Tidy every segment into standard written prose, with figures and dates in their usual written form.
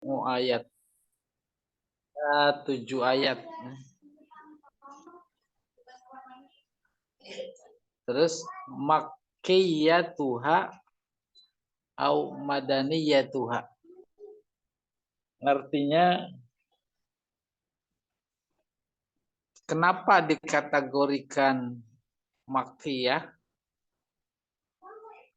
ayat. 7 ayat. Terus makkiyatuha au madaniyatuha. Artinya kenapa dikategorikan makkiyah,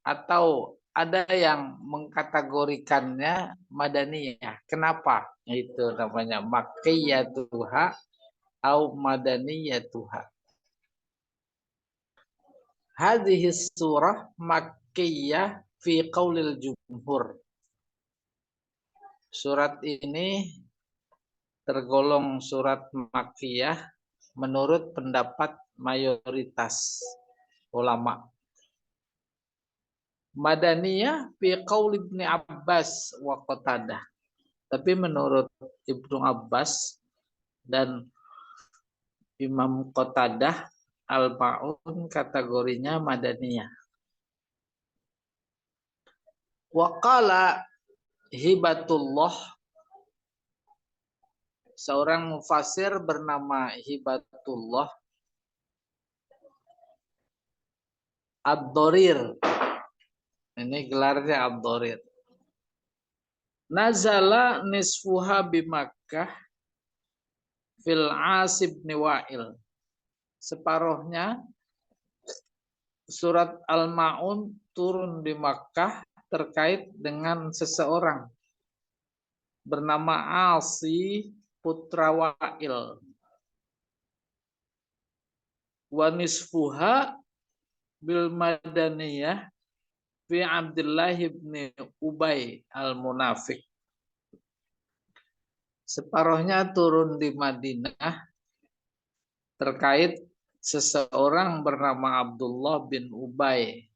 atau ada yang mengkategorikannya madaniyah. Kenapa? Itu namanya makkiyatuha au madaniyatuha. Hadhihi surah makkiyah fi qaulil jumhur. Surat ini tergolong surat makkiyah menurut pendapat mayoritas ulama. Madaniyah fi qaul Ibnu Abbas wa Qatadah. Tapi menurut Ibnu Abbas dan Imam Qatadah, Al-Ma'un kategorinya Madaniyah. Wa qala Hibatullah, seorang mufasir bernama Hibatullah Ad-Dorir. Ini gelarnya Ad-Dorir. Nazala nisfuha bi Makkah fil As bin Wa'il. Separuhnya surat Al-Ma'un turun di Makkah terkait dengan seseorang bernama Asi putra Wa'il. Wa nisfuha bil Madaniyah fi Abdullah bin Ubay al-Munafiq. Separuhnya turun di Madinah terkait seseorang bernama Abdullah bin Ubay,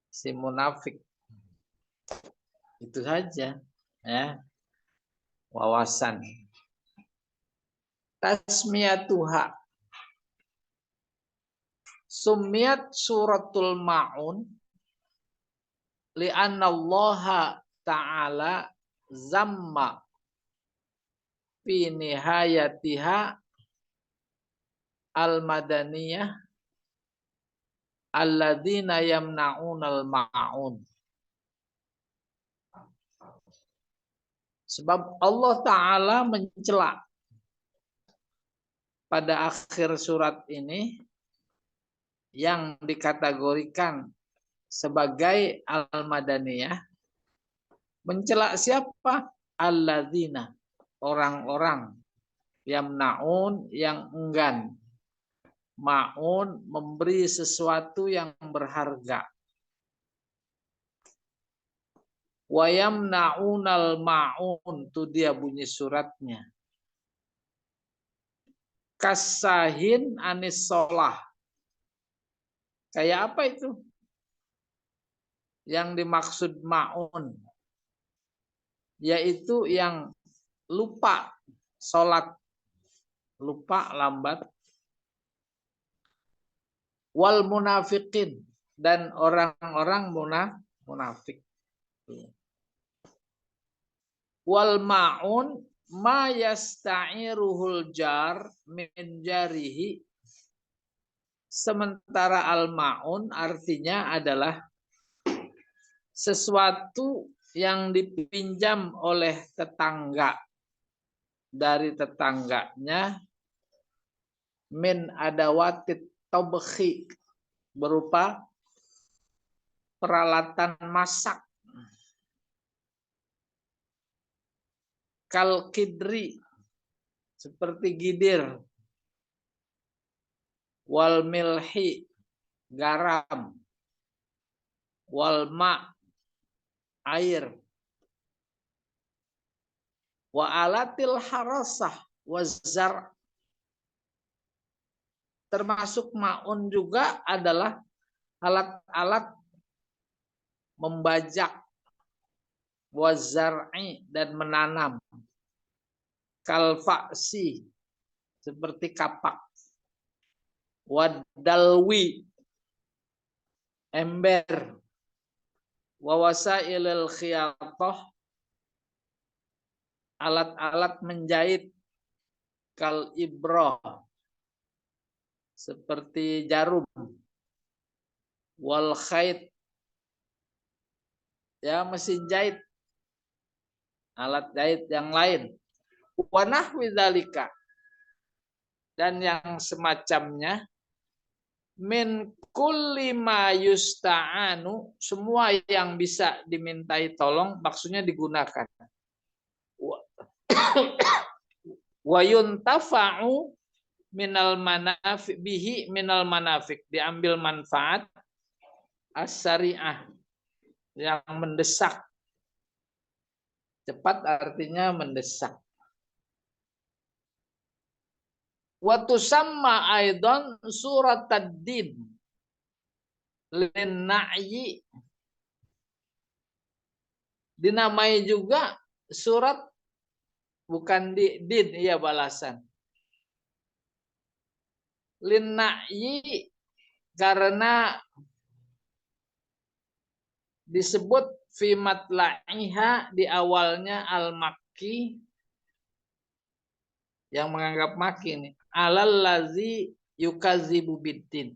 si munafik. Itu saja ya, wawasan. Tasmiyatuha, sumiyat suratul Ma'un li'anna Allah ta'ala zamma fi nihayatiha al-madaniyah alladzina yamna'unal ma'un. Sebab Allah Ta'ala mencela pada akhir surat ini yang dikategorikan sebagai al-madaniyah. Mencela siapa? Alladzina, orang-orang, yamna'un, yang enggan, ma'un, memberi sesuatu yang berharga. Wa yamna'unal ma'un, itu dia bunyi suratnya. Kasahin anis sholah. Kayak apa itu? Yang dimaksud ma'un, yaitu yang lupa sholat, lupa, lambat. Wal munafiqin, dan orang-orang munafik. Wal ma'un ma yasta'iruhul jar min jarihi. Sementara al-ma'un artinya adalah sesuatu yang dipinjam oleh tetangga dari tetangganya, min adawatit tabkhi, berupa peralatan masak. Kal kidri, seperti gidir. Wal milhi, garam. Wal ma, air. Wa alatil harasah wazar. Termasuk ma'un juga adalah alat-alat membajak, wazar'i, dan menanam. Kalfaksi, seperti kapak. Wadalwi, ember. Wawasailil khiyatah, alat-alat menjahit kal ibroh seperti jarum, wal khait ya mesin jahit, alat jahit yang lain, wa nahwi dzalika dan yang semacamnya, min kulli ma yusta'anu, semua yang bisa dimintai tolong maksudnya digunakan. Wa yuntafa'u minal manafik bihi minal manafik, diambil manfaat as-syariah yang mendesak. Cepat artinya mendesak. Wa tusamma aidan surat ad-din lin na'yi, dinamai juga surat bukan din ya balasan. Lin na'yi karena disebut fi matla'iha di awalnya al-makki yang menganggap maki ini, alal lazi yukadzibu biddin,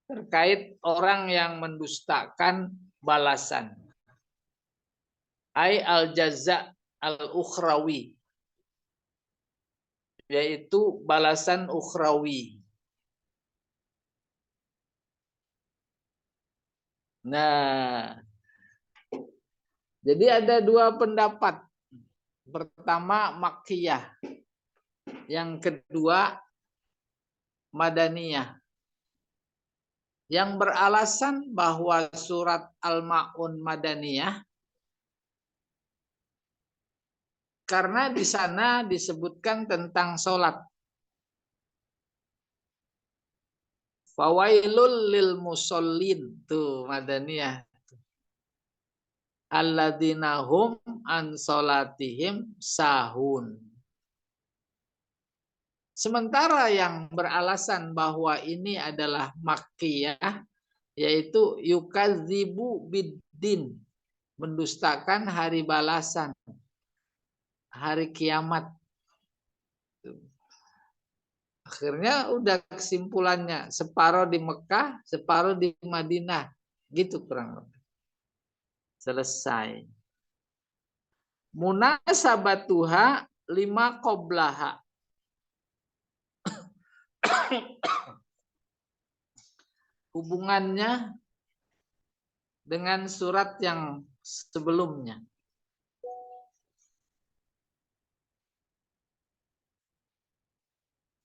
terkait orang yang mendustakan balasan. Ai al jaza al ukhrawi, yaitu balasan ukhrawi. Nah, jadi ada dua pendapat. Pertama Makkiyah, yang kedua Madaniyah. Yang beralasan bahwa surat Al-Ma'un Madaniyah karena di sana disebutkan tentang sholat. Fawailul lil musallin, tuh Madaniyah. Alladzina hum an sholatihim sahun. Sementara yang beralasan bahwa ini adalah Makkiyah, yaitu yukadzibu biddin, mendustakan hari balasan, hari kiamat. Akhirnya udah kesimpulannya, separuh di Mekah, separuh di Madinah. Gitu kurang lebih. Selesai. Munasabatuha lima qoblaha. Hubungannya dengan surat yang sebelumnya.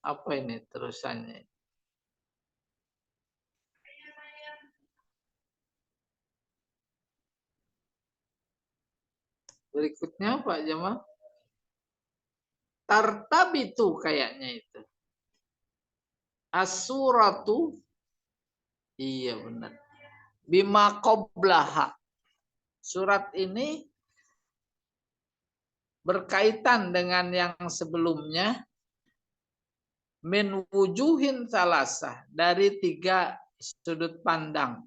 Apa ini terusannya? Berikutnya Pak Jamal. Tartabitu kayaknya itu. As-suratu. Iya benar. Bima qoblaha. Surat ini berkaitan dengan yang sebelumnya. Min wujuhin salasah. Dari tiga sudut pandang.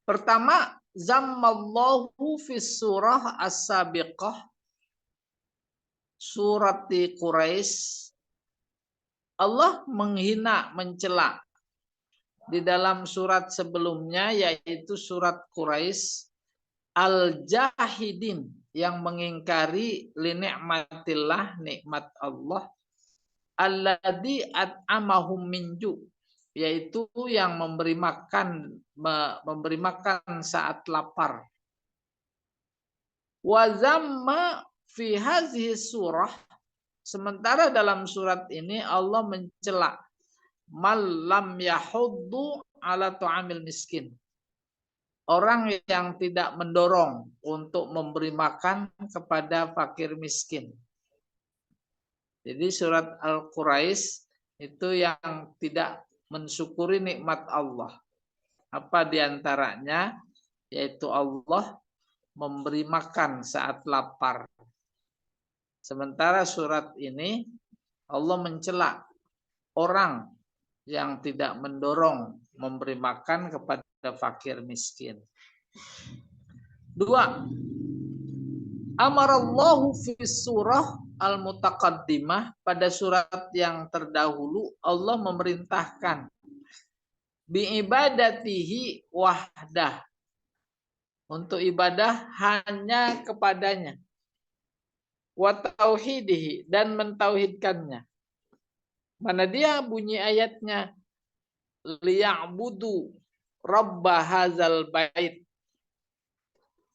Pertama, zammallahu fis surah as-sabiqah, surati Quraisy. Allah menghina, mencela di dalam surat sebelumnya, yaitu surat Quraisy, al-jahidin, yang mengingkari li ni'matillah, nikmat Allah, alladzi at'amahum min ju', yaitu yang memberi makan saat lapar. Wa zamma fi hadhihi surah, sementara dalam surat ini Allah mencela mal lam yahuddu ala tu'amil miskin, orang yang tidak mendorong untuk memberi makan kepada fakir miskin. Jadi surat Al-Quraisy itu yang tidak mensyukuri nikmat Allah. Apa diantaranya? Yaitu Allah memberi makan saat lapar. Sementara surat ini Allah mencela orang yang tidak mendorong memberi makan kepada fakir miskin. Dua, amarallahu fi surah al-mutaqaddimah, pada surat yang terdahulu Allah memerintahkan biibadatihi wahdah, untuk ibadah hanya kepadanya, wa tauhidihi, dan mentauhidkannya. Mana dia bunyi ayatnya, liya'budu rabba hadzal bait.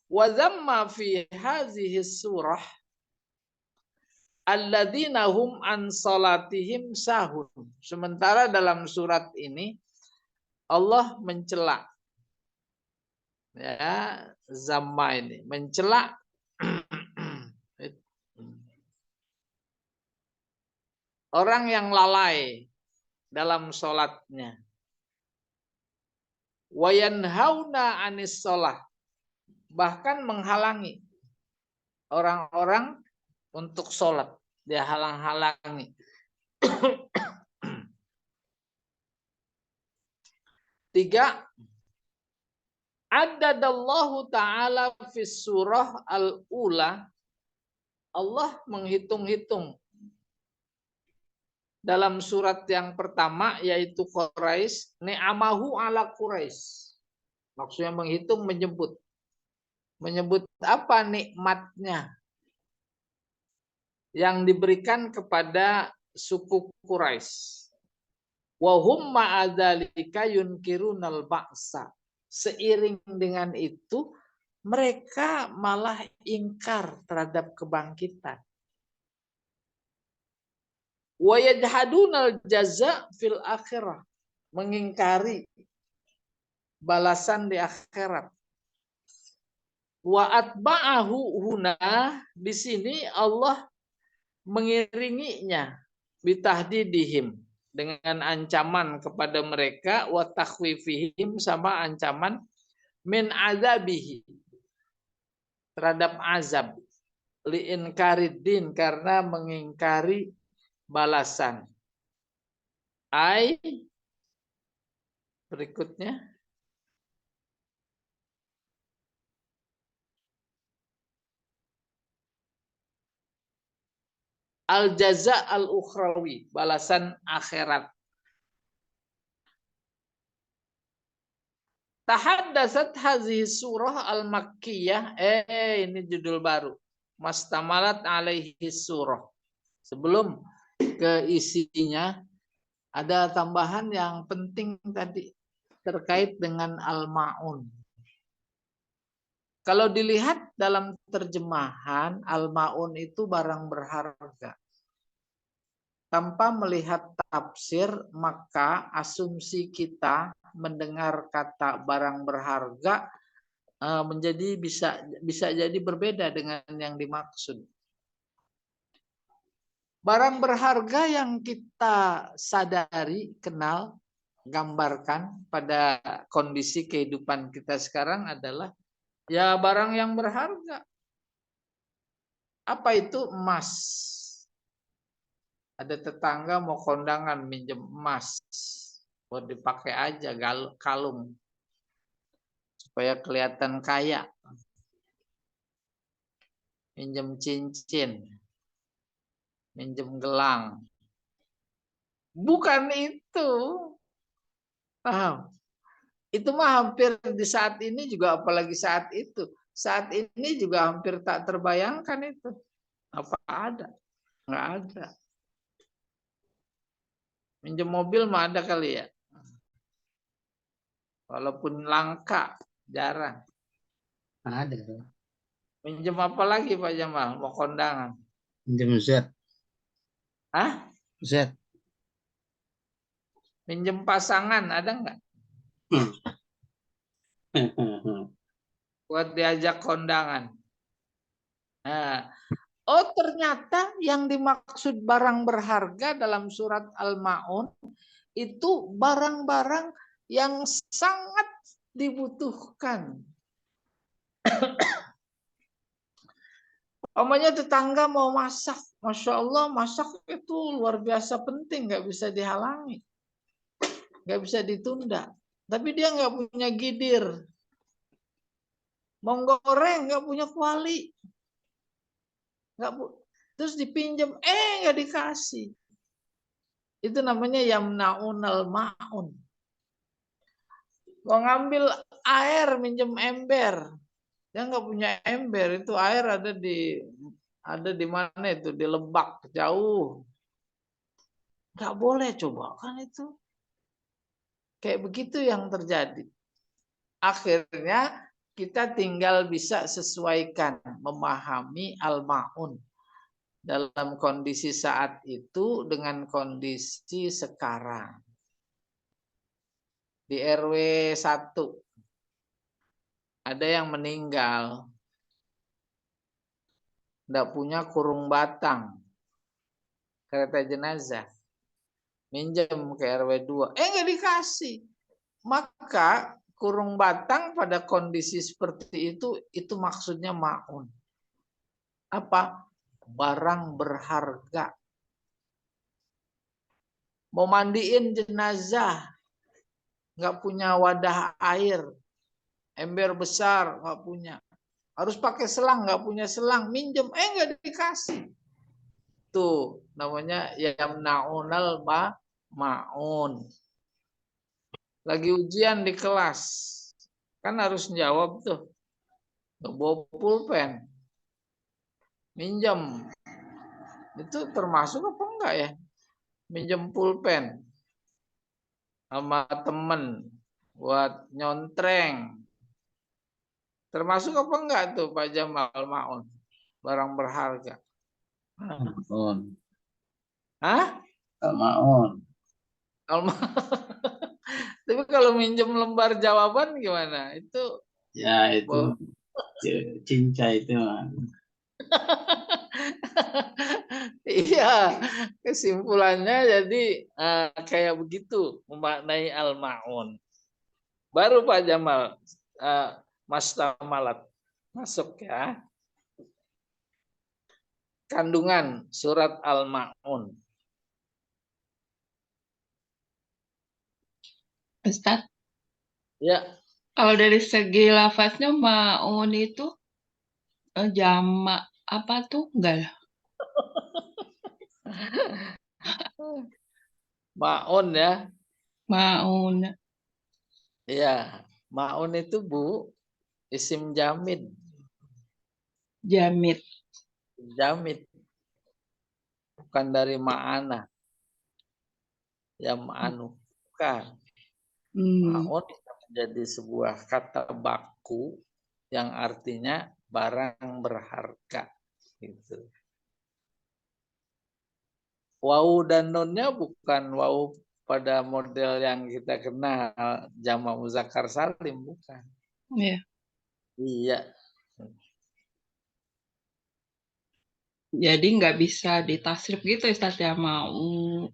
Wa zamma fi hadhihi surah alladzina hum an salatihim sahun. Sementara dalam surat ini Allah mencela, ya, zamma ini mencela orang yang lalai dalam sholatnya. Wa yanhauna anis sholah, bahkan menghalangi orang-orang untuk sholat, dia halang-halangi. Tiga, adadallahu ta'ala fis surah al-ula, Allah menghitung-hitung dalam surat yang pertama, yaitu Quraisy, ni'amahu ala Quraisy. Maksudnya menghitung, menyebut. Menyebut apa nikmatnya yang diberikan kepada suku Quraisy. Wa hum ma'adzalika yunkirunal ba'sa. Seiring dengan itu mereka malah ingkar terhadap kebangkitan. Wa yajhadunal jaza fil akhirah, mengingkari balasan di akhirat. Wa atba'ahu huna, di sini Allah mengiringinya bitahdidihim, dengan ancaman kepada mereka, wa takhwifihim, sama ancaman, min azabihi, terhadap azab, liinkaridin, karena mengingkari balasan. Ai, berikutnya, al-jaza al-ukhrawi, balasan akhirat. Tahaddatsat hadhihi surah al-makkiyah, ini judul baru, mastamalat alaihi surah. Sebelum ke isinya, ada tambahan yang penting tadi terkait dengan al-maun. Kalau dilihat dalam terjemahan, al-maun itu barang berharga. Tanpa melihat tafsir, maka asumsi kita mendengar kata barang berharga menjadi bisa jadi berbeda dengan yang dimaksud. Barang berharga yang kita sadari, kenal, gambarkan pada kondisi kehidupan kita sekarang adalah ya barang yang berharga. Apa itu? Emas. Ada tetangga mau kondangan minjem emas, buat dipakai aja kalung supaya kelihatan kaya. Minjem cincin, minjem gelang. Bukan itu. Paham? Itu mah hampir di saat ini juga, apalagi saat itu. Saat ini juga hampir tak terbayangkan itu. Apa ada? Nggak ada. Minjem mobil mah ada kali ya. Walaupun langka, jarang. Ada. Minjem apa lagi Pak Jamal? Mau kondangan? Minjem Z. Hah? Z. Minjem pasangan ada nggak? Buat diajak kondangan. Nah, oh ternyata yang dimaksud barang berharga dalam surat Al-Maun itu barang-barang yang sangat dibutuhkan. Omanya tetangga mau masak, Masya Allah, masak itu luar biasa penting, nggak bisa dihalangi, nggak bisa ditunda. Tapi dia nggak punya gidir, Mau goreng nggak punya kuali. Terus dipinjam, nggak dikasih. Itu namanya yamnaunal ma'un. Mau ngambil air, minjem ember. Dia nggak punya ember, itu air ada di mana itu, di Lebak jauh. Nggak boleh coba kan itu. Kayak begitu yang terjadi. Akhirnya kita tinggal bisa sesuaikan, memahami al-ma'un dalam kondisi saat itu dengan kondisi sekarang. Di RW 1 ada yang meninggal, tidak punya kurung batang, kereta jenazah, minjem ke RW 2, nggak dikasih. Maka kurung batang pada kondisi seperti itu maksudnya maun. Apa? Barang berharga. Mau mandiin jenazah, nggak punya wadah air, ember besar nggak punya, harus pakai selang, nggak punya selang, minjem, nggak dikasih. Tuh namanya yamnaunal maun. Lagi ujian di kelas, kan harus jawab tuh, nggak bawa pulpen, minjem. Itu termasuk apa enggak ya? Minjem pulpen sama temen buat nyontreng. Termasuk apa enggak tuh Pak Jamal Maun? Barang berharga. Maun. Hah? Maun. Tapi kalau minjem lembar jawaban gimana? Itu Ya itu cinca itu. Iya, kesimpulannya jadi kayak begitu memaknai al-ma'un. Baru Pak Jamal, Mas Tamalat masuk ya. Kandungan surat al-ma'un. Ustaz, Ya, kalau dari segi lafaznya maun itu jamak apa tuh? Enggak lah. ma'un ya. Maun, Ya, ma'un itu Bu, isim jamid. jamit. Jamid. Bukan dari ma'ana. Ya ma'anu. Bukan. Ma'un menjadi sebuah kata baku yang artinya barang berharga. Gitu. Wawu dan nunnya bukan wawu pada model yang kita kenal jamak muzakkar salim, bukan. Ya. Iya. Jadi nggak bisa ditasrif gitu Ustaz ya, mau.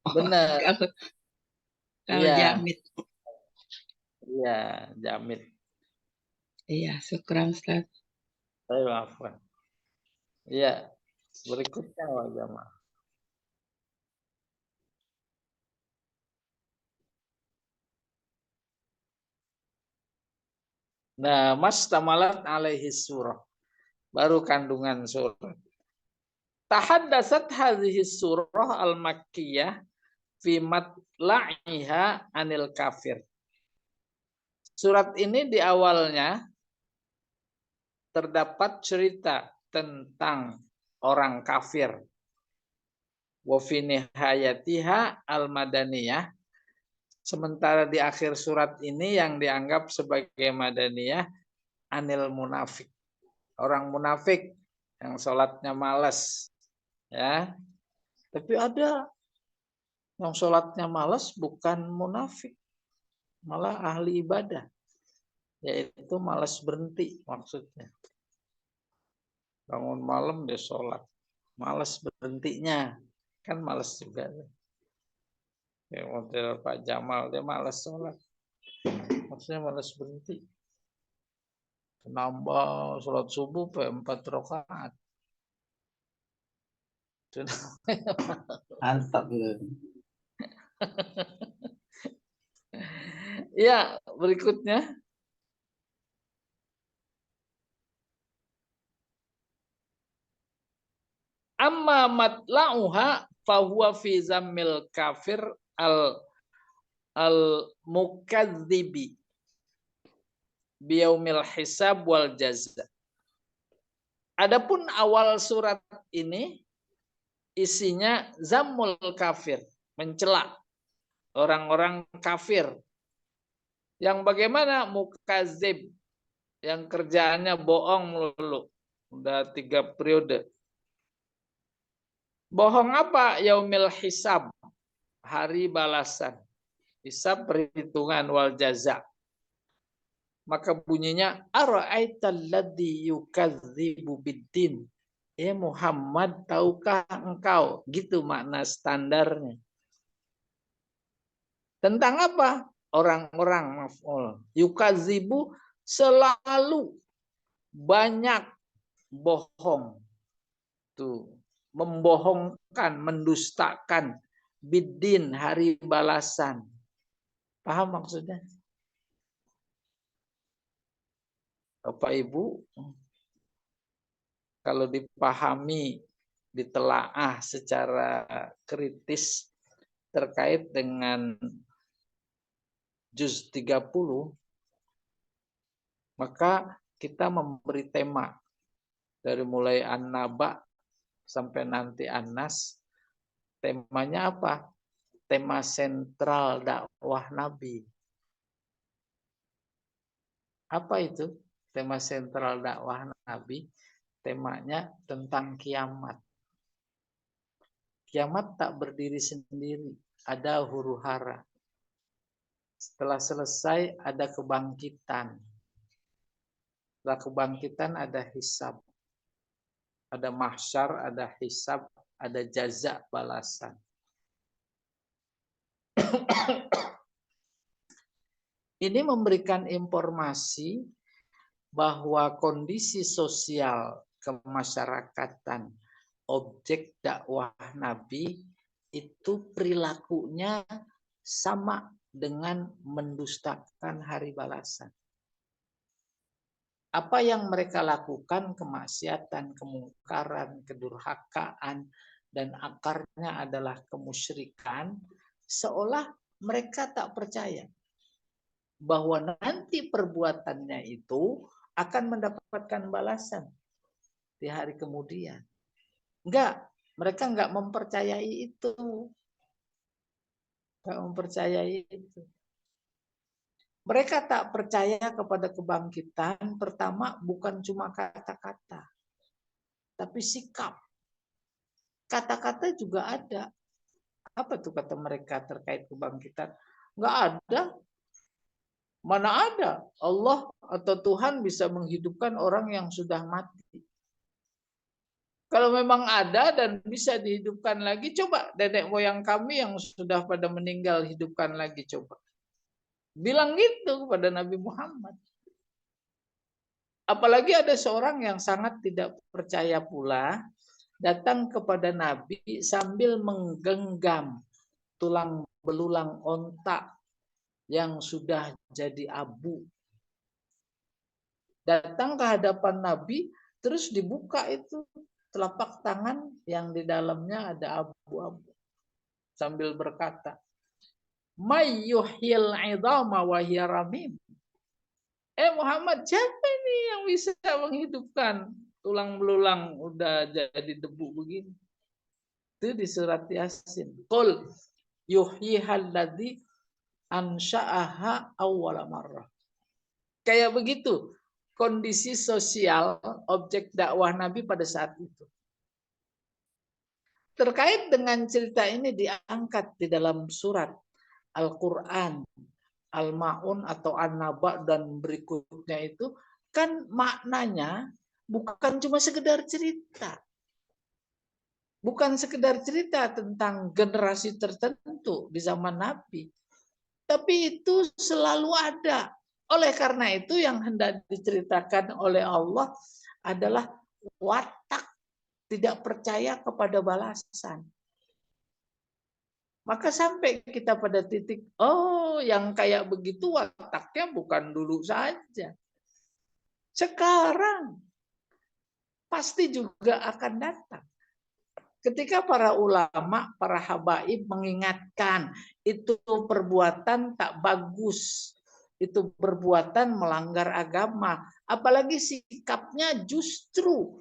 Benar. Kalau Iya. jamit. Iya, jamit. Iya, syukran Ustaz. Saya maafkan. Iya, berikutnya Pak Jamal. Nah, Mas Tamalat alaihi surah. Baru kandungan surah. Tahaddatsat hadhihi surah al-makkiyah fi matla'iha anil kafir. Surat ini di awalnya terdapat cerita tentang orang kafir. Wa fi nihayatiha al-madaniyah. Sementara di akhir surat ini yang dianggap sebagai madaniyah anil munafik. Orang munafik yang sholatnya malas. Ya. Tapi ada yang sholatnya malas bukan munafik. Malah ahli ibadah. Yaitu malas berhenti maksudnya. Bangun malam dia sholat. Malas berhentinya. Kan malas juga. Ya, model Pak Jamal dia malas sholat. Maksudnya malas berhenti. Nambah sholat subuh 4 rakaat. Mantap itu. Ya, berikutnya. Amma matla'uha fahuwa fi zammil kafir al mukadzibi biyaumil hisab wal jaza. Adapun awal surat ini isinya zammul kafir, mencela orang-orang kafir. Yang bagaimana? Mukazib, yang kerjaannya bohong melulu. Udah 3 periode. Bohong apa? Yaumil hisab, hari balasan. Hisab perhitungan wal jaza. Maka bunyinya ara'aital ladzi yukadzibu biddin. Ya Muhammad, tahukah engkau? Gitu makna standarnya. Tentang apa? Orang-orang maf'ul. Yukadzibu, selalu banyak bohong. Tuh, membohongkan, mendustakan biddin, hari balasan. Paham maksudnya? Bapak Ibu, kalau dipahami, ditelaah secara kritis terkait dengan juz 30, maka kita memberi tema dari mulai An-Naba sampai nanti An-Nas. Temanya apa? Tema sentral dakwah Nabi. Apa itu? Tema sentral dakwah Nabi, temanya tentang kiamat. Kiamat tak berdiri sendiri, ada huru-hara. Setelah selesai ada kebangkitan. Setelah kebangkitan ada hisab. Ada mahsyar, ada hisab, ada jaza, balasan. Ini memberikan informasi bahwa kondisi sosial kemasyarakatan objek dakwah Nabi itu perilakunya sama dengan mendustakan hari balasan. Apa yang mereka lakukan, kemaksiatan, kemungkaran, kedurhakaan, dan akarnya adalah kemusyrikan, seolah mereka tak percaya bahwa nanti perbuatannya itu akan mendapatkan balasan di hari kemudian. Mereka enggak mempercayai itu. Enggak mempercayai itu. Mereka tak percaya kepada kebangkitan, pertama bukan cuma kata-kata, tapi sikap. Kata-kata juga ada. Apa tuh kata mereka terkait kebangkitan? Enggak ada. Mana ada Allah atau Tuhan bisa menghidupkan orang yang sudah mati. Kalau memang ada dan bisa dihidupkan lagi, coba nenek moyang kami yang sudah pada meninggal hidupkan lagi, coba. Bilang gitu kepada Nabi Muhammad. Apalagi ada seorang yang sangat tidak percaya pula, datang kepada Nabi sambil menggenggam tulang belulang onta yang sudah jadi abu. Datang ke hadapan Nabi, terus dibuka itu telapak tangan yang di dalamnya ada abu-abu. Sambil berkata, Mayyuhyil 'idhama wa hiya ramim. Muhammad, siapa ini yang bisa menghidupkan tulang belulang udah jadi debu begini? Itu di surat Yasin. Qul yuhyihal ladzi ansha'aha awwala marrah. Kayak begitu kondisi sosial objek dakwah Nabi pada saat itu. Terkait dengan cerita ini diangkat di dalam surat Al-Quran, Al-Ma'un atau An-Naba dan berikutnya itu, kan maknanya bukan cuma sekedar cerita. Bukan sekedar cerita tentang generasi tertentu di zaman Nabi. Tapi itu selalu ada. Oleh karena itu yang hendak diceritakan oleh Allah adalah watak tidak percaya kepada balasan. Maka sampai kita pada titik, yang kayak begitu wataknya bukan dulu saja. Sekarang pasti juga akan datang. ketika para ulama, para habaib mengingatkan itu perbuatan tak bagus, itu perbuatan melanggar agama, apalagi sikapnya justru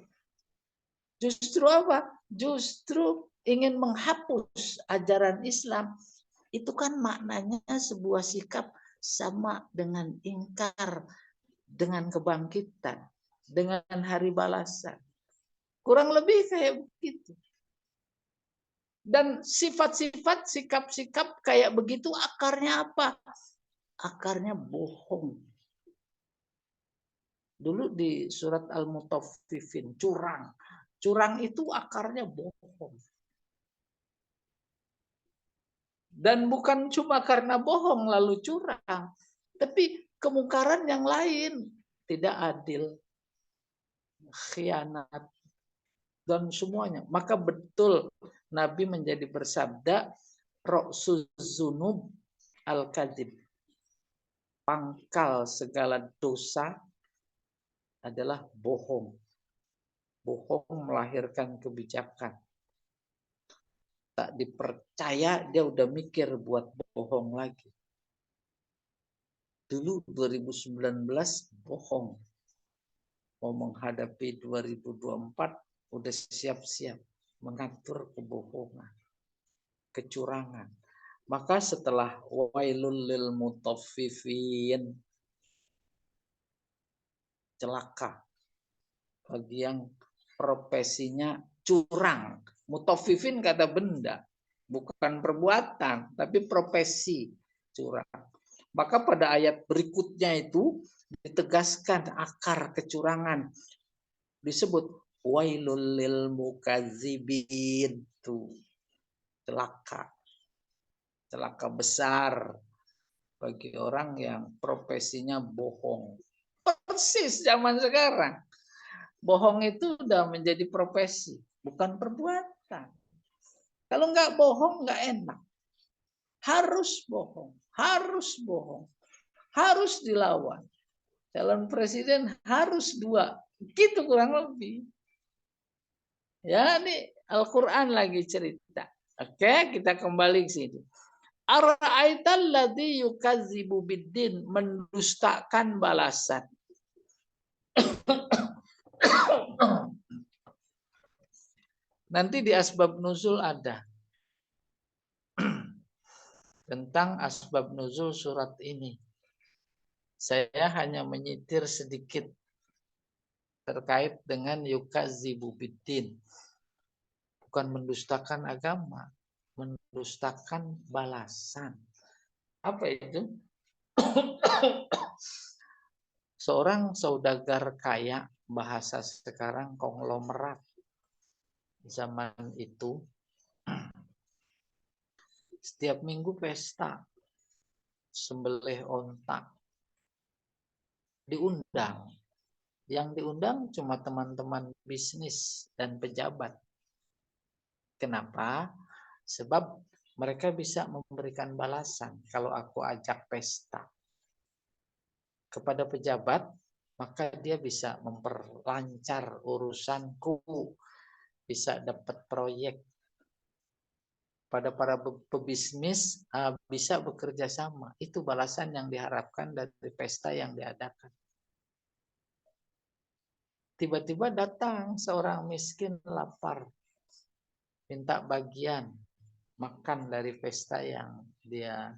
apa? Justru ingin menghapus ajaran Islam. Itu kan maknanya sebuah sikap sama dengan ingkar dengan kebangkitan, dengan hari balasan. Kurang lebih kayak begitu. Dan sifat-sifat, sikap-sikap kayak begitu akarnya apa? Akarnya bohong. Dulu di surat Al-Mutaffifin, curang. Curang itu akarnya bohong. Dan bukan cuma karena bohong lalu curang, tapi kemungkaran yang lain, tidak adil, khianat, dan semuanya. Maka betul Nabi menjadi bersabda, Ra'suz zunub al-kadhib. Pangkal segala dosa adalah bohong. Bohong melahirkan kebijakan. Tak dipercaya, dia udah mikir buat bohong lagi. Dulu 2019 bohong. Mau menghadapi 2024 udah siap-siap mengatur kebohongan, kecurangan. Maka setelah wailul lil mutaffifin, celaka bagi yang profesinya curang. Mutaffifin kata benda, bukan perbuatan, tapi profesi curang. Maka pada ayat berikutnya itu ditegaskan akar kecurangan. Disebut wailul lil mukadzibin. Tuh, celaka. Celaka besar bagi orang yang profesinya bohong. Persis zaman sekarang. Bohong itu udah menjadi profesi, bukan perbuatan. Kalau nggak bohong, nggak enak. Harus bohong, harus bohong, harus dilawan. Calon presiden harus 2, gitu kurang lebih. Ya, ini Al-Quran lagi cerita. Oke, kita kembali ke sini. Ara'aital ladzi yukadzibu biddin, mendustakan balasan. Nanti di asbab nuzul ada tentang asbab nuzul surat ini. Saya hanya menyitir sedikit terkait dengan yukadzibu biddin. Bukan mendustakan agama, mendustakan balasan. Apa itu? Seorang saudagar kaya, bahasa sekarang konglomerat. Zaman itu setiap minggu pesta, sembelih onta, diundang. Yang diundang cuma teman-teman bisnis dan pejabat. Kenapa? Sebab mereka bisa memberikan balasan kalau aku ajak pesta. Kepada pejabat, maka dia bisa memperlancar urusanku, bisa dapat proyek. Pada para pebisnis bisa bekerja sama. Itu balasan yang diharapkan dari pesta yang diadakan. Tiba-tiba datang seorang miskin lapar, minta bagian makan dari pesta yang dia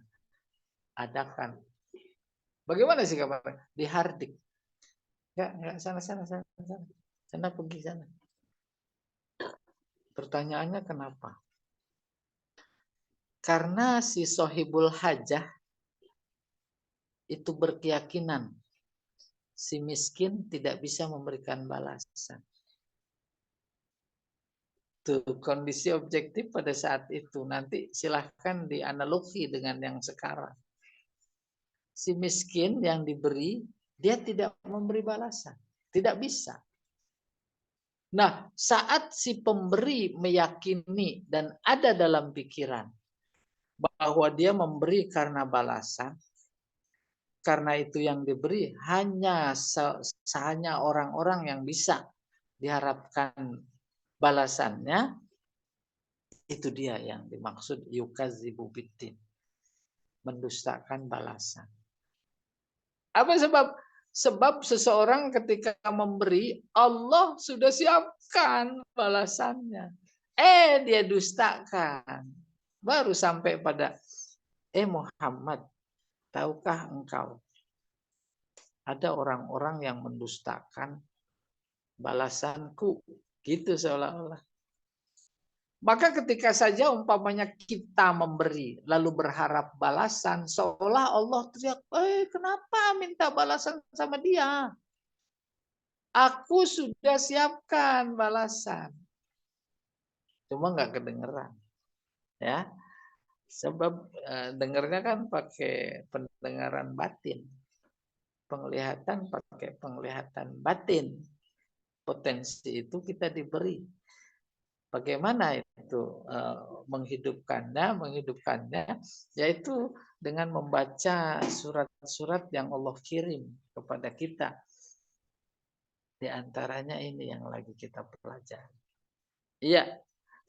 adakan. Bagaimana sih kabarnya? Dihardik. Enggak, sana pergi sana. Pertanyaannya kenapa? Karena si sohibul hajah itu berkeyakinan si miskin tidak bisa memberikan balasan. Tuh, kondisi objektif pada saat itu. Nanti silahkan dianalogi dengan yang sekarang. Si miskin yang diberi, dia tidak memberi balasan. Tidak bisa. Nah, saat si pemberi meyakini dan ada dalam pikiran bahwa dia memberi karena balasan, karena itu yang diberi hanya orang-orang yang bisa diharapkan balasannya, Itu dia yang dimaksud yukadzibu biddin, mendustakan balasan. Apa sebab? Sebab seseorang ketika memberi, Allah sudah siapkan balasannya. Dia dustakan. Baru sampai pada, Muhammad, tahukah engkau ada orang-orang yang mendustakan balasanku? Gitu seolah-olah. Maka ketika saja umpamanya kita memberi lalu berharap balasan, seolah Allah teriak, kenapa minta balasan sama dia? Aku sudah siapkan balasan. Cuma nggak kedengeran. Ya. Sebab dengarnya kan pakai pendengaran batin. Penglihatan pakai penglihatan batin. Potensi itu kita diberi. Bagaimana itu menghidupkannya, yaitu dengan membaca surat-surat yang Allah kirim kepada kita. Di antaranya ini yang lagi kita pelajari. Iya,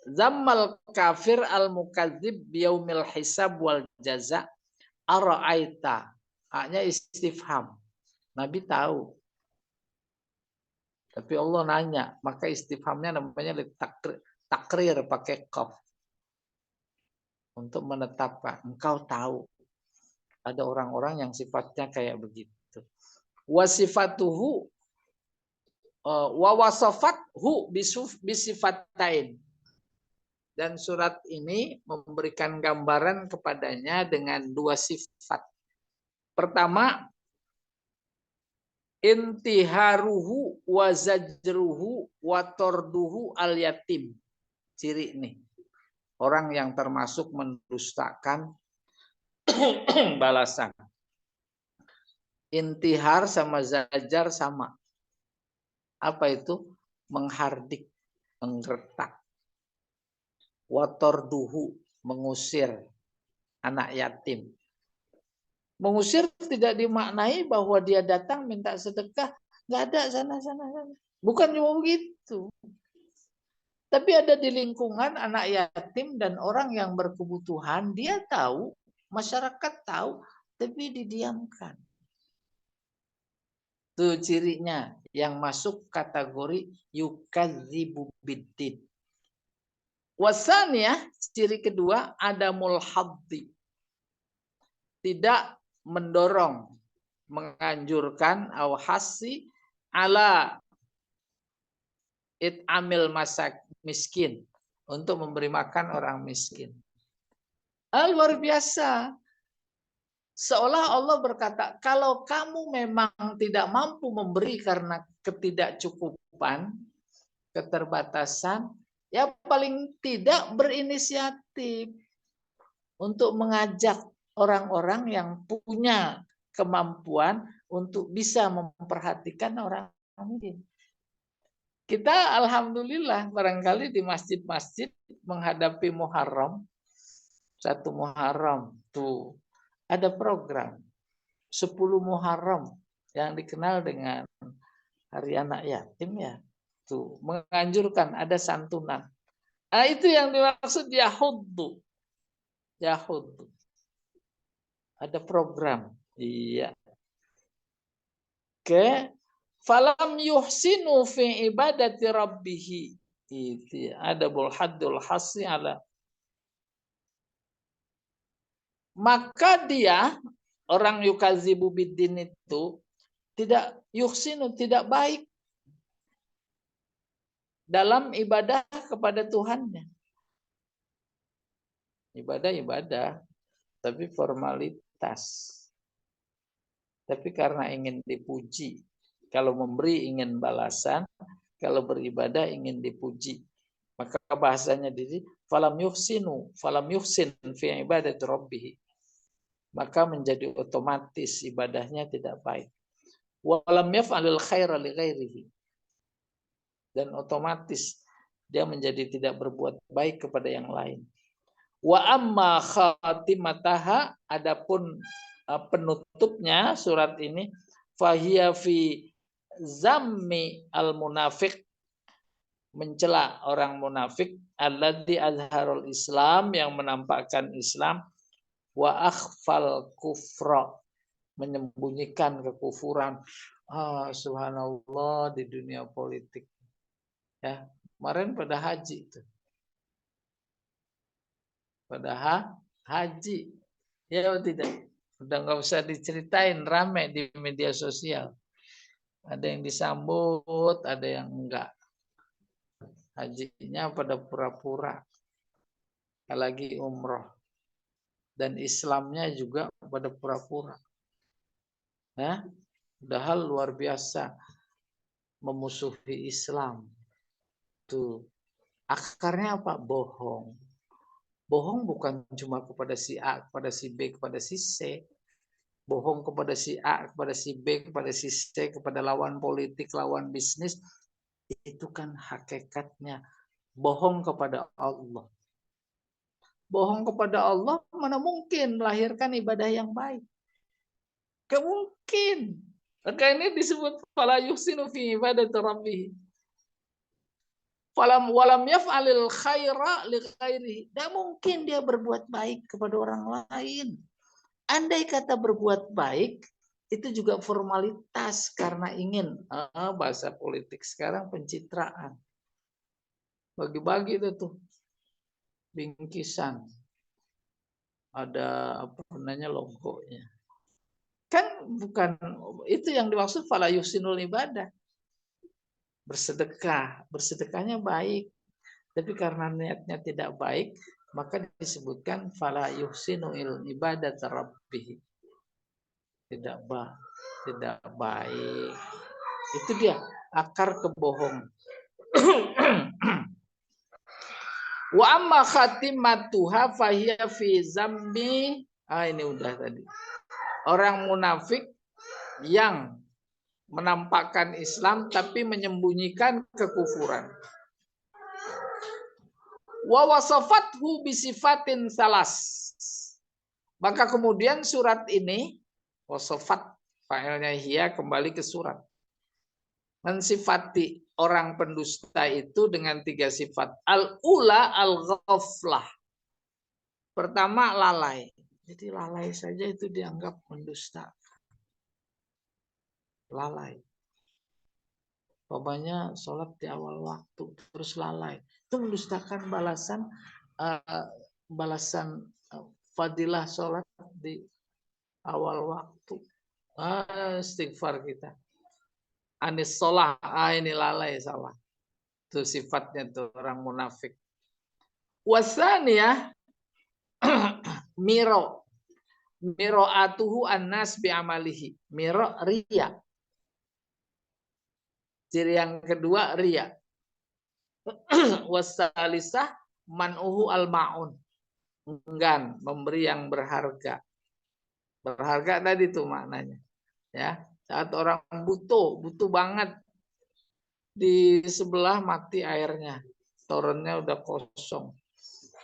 zammal kafir al-mukadzib biyaumil hisab wal jaza ara'aita. Haknya istifham. Nabi tahu. Tapi Allah nanya, maka istifhamnya namanya takrir pakai qaf. Untuk menetapkan, engkau tahu ada orang-orang yang sifatnya kayak begitu. Wasifatuhu wa wasafathu bisifatain. Dan surat ini memberikan gambaran kepadanya dengan dua sifat. Pertama, intiharuhu wa zajruhu wa torduhu al yatim. Ciri nih. Orang yang termasuk mendustakan balasan. Intihar sama zajar sama. Apa itu? Menghardik, menggertak. Watorduhu, mengusir anak yatim. Mengusir tidak dimaknai bahwa dia datang minta sedekah, nggak ada sana. Bukan cuma begitu. Tapi ada di lingkungan anak yatim dan orang yang berkebutuhan, dia tahu, masyarakat tahu, tapi didiamkan. Itu cirinya yang masuk kategori yukadzibu biddin. Wasaniyah, ciri kedua, adamul haddi. Tidak mendorong, menganjurkan awhasi ala it'amil masak miskin, untuk memberi makan orang miskin. Luar biasa. Seolah Allah berkata, kalau kamu memang tidak mampu memberi karena ketidakcukupan, keterbatasan, ya paling tidak berinisiatif untuk mengajak orang-orang yang punya kemampuan untuk bisa memperhatikan orang miskin. Kita alhamdulillah barangkali di masjid-masjid menghadapi Muharram, satu Muharram tuh ada program 10 Muharram yang dikenal dengan Hari Anak Yatim ya, tuh menganjurkan ada santunan. Itu yang dimaksud yahuddu. Yahuddu. Ada program. Iya. Oke. Falam yuhsinu fi ibadati rabbih. Itu adabul haddul hasi ala. Maka dia, orang yukadzibu biddin itu, tidak yuhsinu, tidak baik dalam ibadah kepada Tuhannya. Ibadah, tapi formalitas. Tapi karena ingin dipuji. Kalau memberi ingin balasan, kalau beribadah ingin dipuji. Maka bahasanya di falam yuhsin fi ibadati rabbih. Maka menjadi otomatis ibadahnya tidak baik. Walam yaf'alul khaira li ghairihi. Dan otomatis dia menjadi tidak berbuat baik kepada yang lain. Wa amma khatimataha, adapun penutupnya surat ini, fahiya fi zammi al munafiq, mencela orang munafik alladzi azharul Islam, yang menampakkan Islam, wa akhfal kufra, menyembunyikan kekufuran. Subhanallah, di dunia politik. Ya, kemarin pada haji itu. Pada haji. Ya tidak. Udah nggak usah diceritain, rame di media sosial. Ada yang disambut, ada yang enggak. Hajinya pada pura-pura. Lagi umroh. Dan Islamnya juga pada pura-pura. Ya, padahal luar biasa memusuhi Islam. Tuh. Akarnya apa? Bohong. Bohong bukan cuma kepada si A, kepada si B, kepada si C. Bohong kepada si A, kepada si B, kepada si C, kepada lawan politik, lawan bisnis. Itu kan hakikatnya bohong kepada Allah. Bohong kepada Allah mana mungkin melahirkan ibadah yang baik. Gak mungkin. Maka ini disebut fala yuhsinu fi ibadati rabbih. Walam yaf'alil khaira li ghairihi. Tidak mungkin dia berbuat baik kepada orang lain. Andai kata berbuat baik, itu juga formalitas karena ingin, bahasa politik sekarang pencitraan. Bagi-bagi itu tuh bingkisan. Ada apa namanya, logonya. Kan bukan itu yang dimaksud fala yuhsinul ibadah. Bersedekah, bersedekahnya baik, tapi karena niatnya tidak baik, maka disebutkan fala yuhsinu ibadat rabbih. Tidak baik. Itu dia akar kebohongan. Wa amma khatimatuha fahiya fi zambi. Ini udah tadi. Orang munafik yang menampakkan Islam tapi menyembunyikan kekufuran. Wa wasafathu bisifatin salas. Maka kemudian surat ini, wasafat, failnya hiya, kembali ke surat. Mensifati orang pendusta itu dengan 3 sifat. Al-ula al-ghaflah. Pertama, lalai. Jadi lalai saja itu dianggap mendusta. Lalai. Pokoknya sholat di awal waktu terus lalai. Itu mendustakan balasan fadilah sholat di awal waktu. Istighfar kita. Anis sholah, ini lalai salah. Itu sifatnya tuh orang munafik. Wasaniyah miro atuhu annas bi amalihi. Miro riya. Ciri yang kedua riya. Wasalisah man'uhu al-ma'un. Enggan memberi yang berharga. Berharga tadi tuh maknanya. Ya, saat orang butuh banget, di sebelah mati airnya, torennya udah kosong,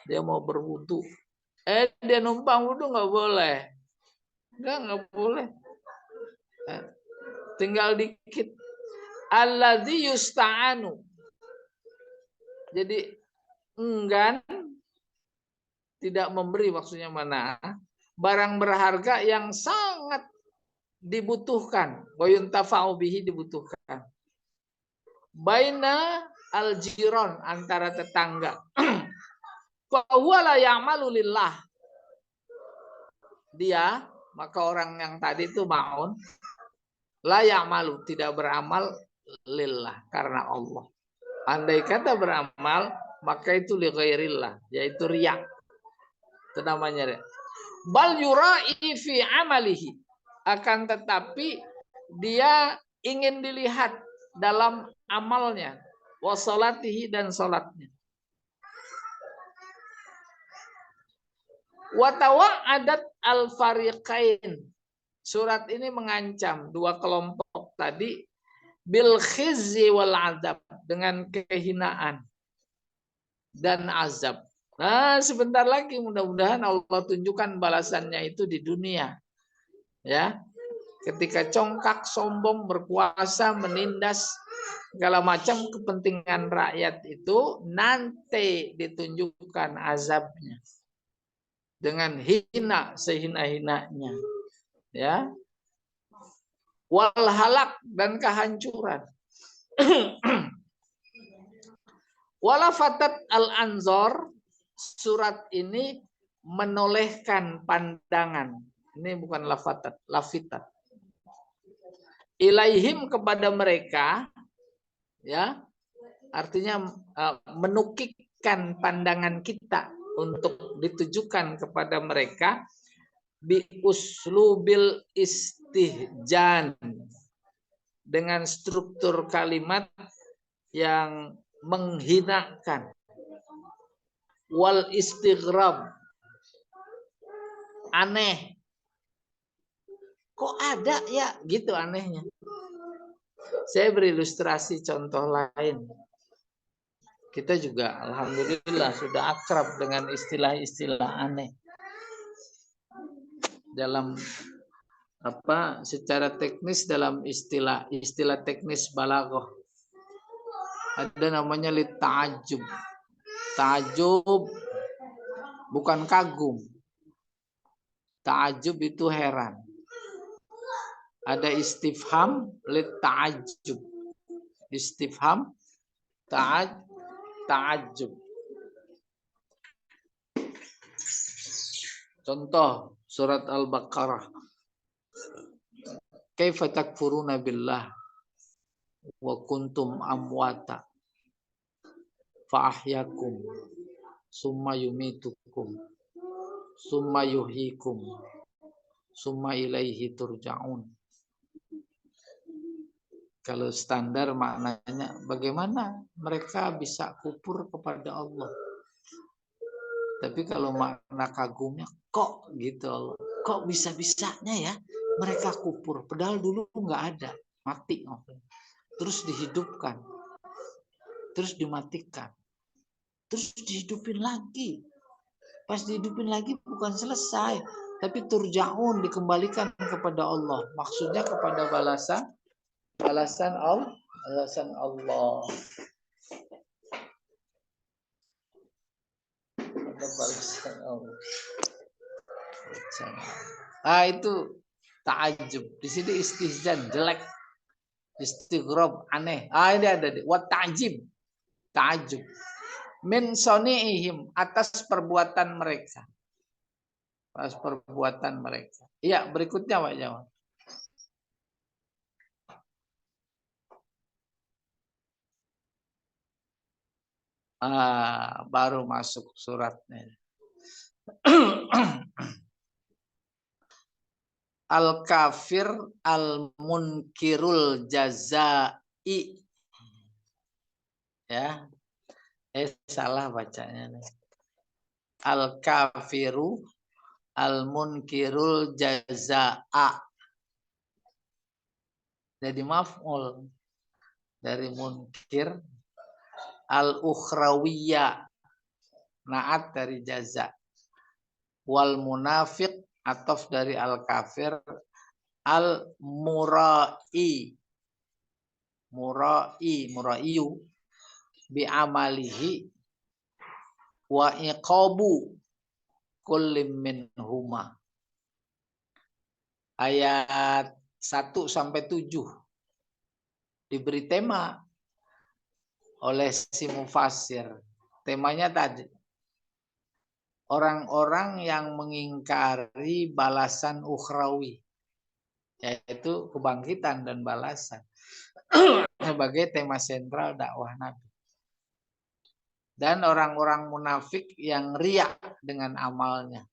dia mau berwudu, dia numpang wudu nggak boleh, nggak boleh, tinggal dikit. Alladzi yusta'anu, jadi enggan, tidak memberi, maksudnya mana? Barang berharga yang sangat dibutuhkan, wa yuntafa'u bihi, dibutuhkan. Baina al-jiron, antara tetangga. Fa huwa la ya'malu lillah. Dia, maka orang yang tadi itu ma'un, la ya'malu, tidak beramal lillah, karena Allah. Andai kata beramal, maka itu li ghairillah, yaitu riya. Itu namanya riya. Bal yura'i fi amalihi, akan tetapi dia ingin dilihat dalam amalnya, wa salatihi, dan salatnya. Wa tawa'adat al-fariqain. Surat ini mengancam 2 kelompok tadi bil khizyi wal azab, dengan kehinaan dan azab. Nah, sebentar lagi mudah-mudahan Allah tunjukkan balasannya itu di dunia. Ya. Ketika congkak, sombong, berkuasa, menindas, segala macam kepentingan rakyat itu nanti ditunjukkan azabnya dengan hina sehina-hinanya, ya. Wal halak, dan kehancuran. Walafatat al-anzor, surat ini menolehkan pandangan. Ini bukan lafatat, lafitat. Ilaihim, kepada mereka, ya, artinya menukikkan pandangan kita untuk ditujukan kepada mereka bi uslubil istihjan, dengan struktur kalimat yang menghinakan, wal istighrab, aneh. Kok ada ya gitu anehnya. Saya berilustrasi contoh lain. Kita juga alhamdulillah sudah akrab dengan istilah-istilah aneh. Dalam secara teknis, dalam istilah teknis balaghah ada namanya ta'ajjub. Ta'ajjub bukan kagum. Ta'ajjub itu heran. Ada istifham ta'ajjub. Istifham ta'ajjub. Contoh surat Al-Baqarah. Kaifa takfuruna billah wa kuntum amwata fa ahyakum summa yumitukum summa yuhyikum summa ilaihi turja'un. Kalau standar maknanya, bagaimana mereka bisa kufur kepada Allah. Tapi kalau makna kagumnya, kok gitu Allah, kok bisa-bisanya ya mereka kufur, padahal dulu nggak ada, mati, terus dihidupkan, terus dimatikan, terus dihidupin lagi. Pas dihidupin lagi bukan selesai, tapi turja'un, dikembalikan kepada Allah. Maksudnya kepada balasan Allah. Itu ta'ajub. Di sini istihzan, jelek. Istighrab, aneh. Ini ada di wa ta'jib. Ta'ajub. Min soni'ihim, atas perbuatan mereka. Atas perbuatan mereka. Iya, berikutnya Pak Jamal. Baru masuk suratnya. Al-kafir al-munkirul jazai. Ya. Salah bacanya nih. Al-kafiru al-munkirul jazaa. Jadi maf'ul dari munkir, al-ukhrawiyya, naat dari jaza. Wal munafiq, ataf dari al-kafir, al-murai, muraiyu, bi amalihi wa iqabu kullim minhuma. Ayat 1-7 diberi tema oleh si mufassir. Temanya tadi, orang-orang yang mengingkari balasan ukhrawi, yaitu kebangkitan dan balasan, sebagai tema sentral dakwah Nabi. Dan orang-orang munafik yang riya dengan amalnya.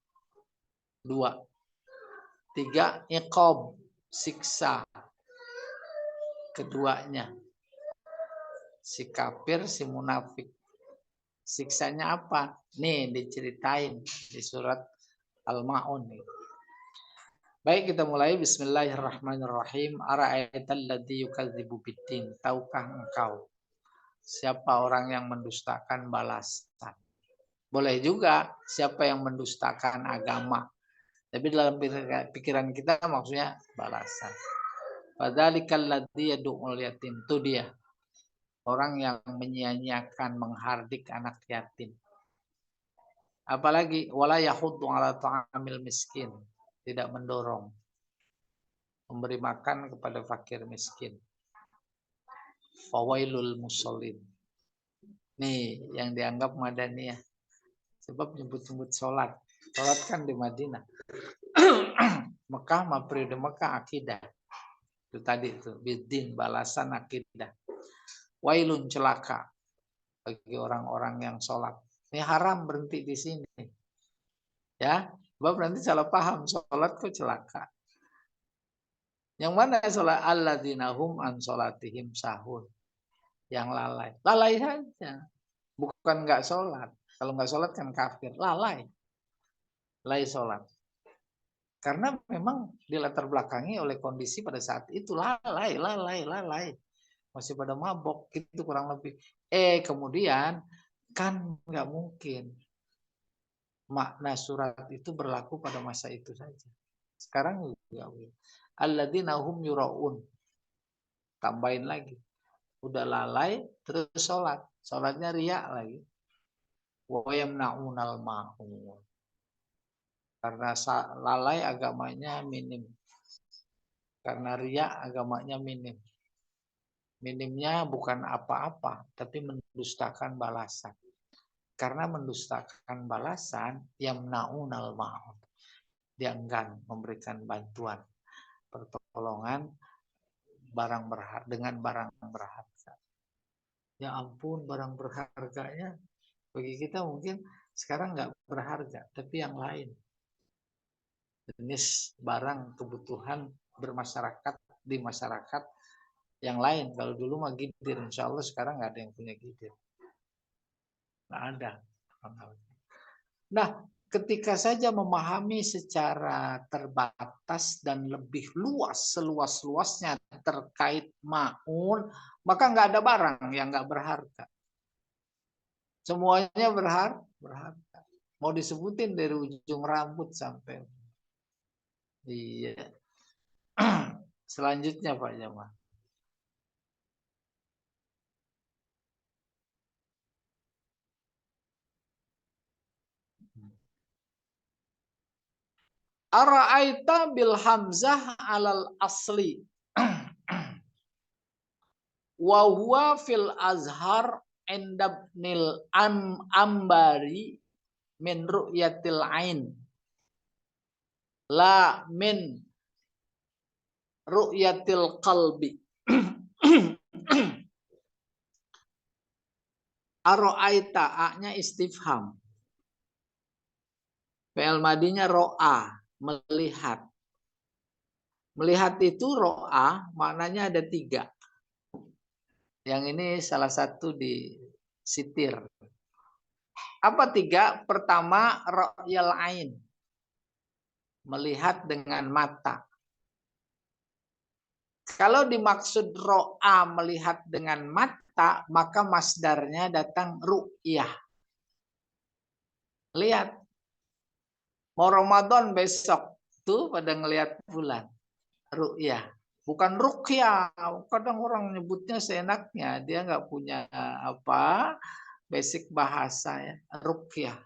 2. 3, iqab, siksa. Keduanya, si kafir, si munafik. Siksanya apa? Nih diceritain di surat Al-Ma'un. Baik, kita mulai. Bismillahirrahmanirrahim. Ara'aital ladzi yukadzibu biddin. Tahukah engkau siapa orang yang mendustakan balasan? Boleh juga siapa yang mendustakan agama. Tapi dalam pikiran kita maksudnya balasan. Fadzalikal ladzi yad'ul yatim. Itu dia. Orang yang menyia-nyiakan, menghardik anak yatim. Apalagi wala yahuddu ala ta'amil miskin, tidak mendorong memberi makan kepada fakir miskin. Fawailul musallin. Nih yang dianggap madaniyah. Sebab nyebut-nyebut sholat. Sholat kan di Madinah. Mekah mah periode Mekah akidah. Itu tadi itu bidin, balasan akidah. Wailun, celaka bagi orang-orang yang sholat. Ini haram berhenti di sini. Ya, sebab nanti salah paham, sholat kok celaka. Yang mana sholat? Alladzina hum an sholatihim sahun. Yang lalai. Lalai saja. Bukan nggak sholat. Kalau nggak sholat kan kafir. Lalai. Lalai sholat. Karena memang dilatar belakangi oleh kondisi pada saat itu. Lalai. Masih pada mabok. Gitu kurang lebih. Kemudian kan nggak mungkin makna surat itu berlaku pada masa itu saja. Sekarang juga. Alladzina hum yura'un. Tambahin lagi. Udah lalai terus sholat. Sholatnya riak lagi. Wa yamna'unal ma'un. Karena lalai agamanya minim. Karena riak agamanya minim. Minimnya bukan apa-apa, tapi mendustakan balasan. Karena mendustakan balasan, yamna'unal ma'un. Dia enggan memberikan bantuan, pertolongan barang berharga dengan barang berharga. Ya ampun, barang berharganya bagi kita mungkin sekarang nggak berharga, tapi yang lain. Jenis barang kebutuhan bermasyarakat di masyarakat yang lain. Kalau dulu mah gidir, insya Allah sekarang nggak ada yang punya gidir. Nggak ada. Nah, ketika saja memahami secara terbatas dan lebih luas, seluas-luasnya terkait ma'un, maka nggak ada barang yang nggak berharga. Semuanya berharga. Mau disebutin dari ujung rambut sampai. Iya. Selanjutnya Pak Jamal. Ara'aita bil hamzah alal asli. Wa huwa fil azhar endabnil ambari min ru'yatil ain. La min ru'yatil qalbi. Ara'aita, A-nya istifham. Fi'il madinya ro'a, melihat. Melihat itu ro'a, maknanya ada 3. Yang ini salah satu di sitir. Apa 3? Pertama, ro'yal ain. Melihat dengan mata. Kalau dimaksud ro'a melihat dengan mata, maka masdarnya datang ru'yah. Lihat. Mau Ramadan besok tuh pada ngelihat bulan. Ru'yah. Bukan ruqyah. Kadang orang nyebutnya seenaknya. Dia nggak punya basic bahasa ya. Ruqyah.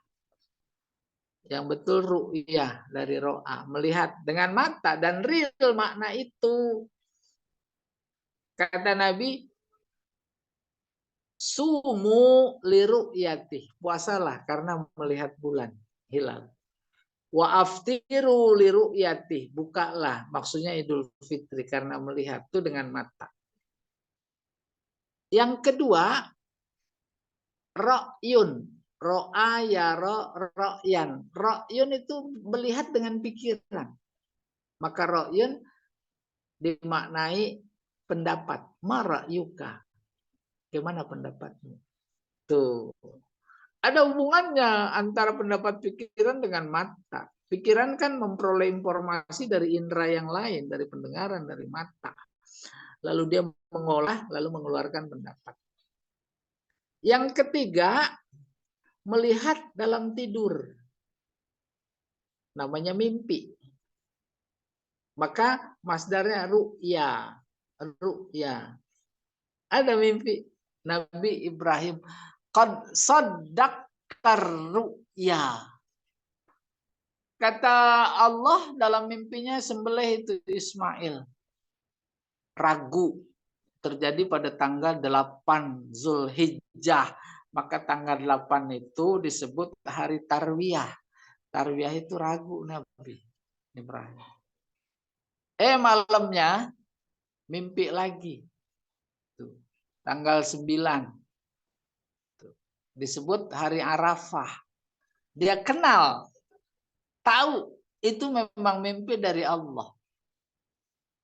Yang betul ru'yah dari ro'a. Melihat dengan mata dan real makna itu. Kata Nabi, sumu liru'yatih. Puasalah karena melihat bulan hilal. Wa aftiru liru'yatih. Bukalah. Maksudnya Idul Fitri karena melihat itu dengan mata. Yang kedua, ro'yun. Ro'a ya ro'yan. Ro'yun itu melihat dengan pikiran. Maka ro'yun dimaknai pendapat. Ma ra'yuka. Gimana pendapatmu? Tuh. Ada hubungannya antara pendapat pikiran dengan mata. Pikiran kan memperoleh informasi dari indera yang lain, dari pendengaran, dari mata. Lalu dia mengolah, lalu mengeluarkan pendapat. Yang ketiga, melihat dalam tidur. Namanya mimpi. Maka masdarnya ru'ya. Ru'ya. Ada mimpi. Nabi Ibrahim. Qad saddaqtar ru'ya. Kata Allah dalam mimpinya, sembelih itu Ismail. Ragu. Terjadi pada tanggal 8 Zulhijjah. Maka tanggal 8 itu disebut hari Tarwiyah. Tarwiyah itu ragu Nabi Ibrahim. Malamnya mimpi lagi. Tuh, tanggal 9. Tuh, disebut hari Arafah. Dia kenal, tahu itu memang mimpi dari Allah.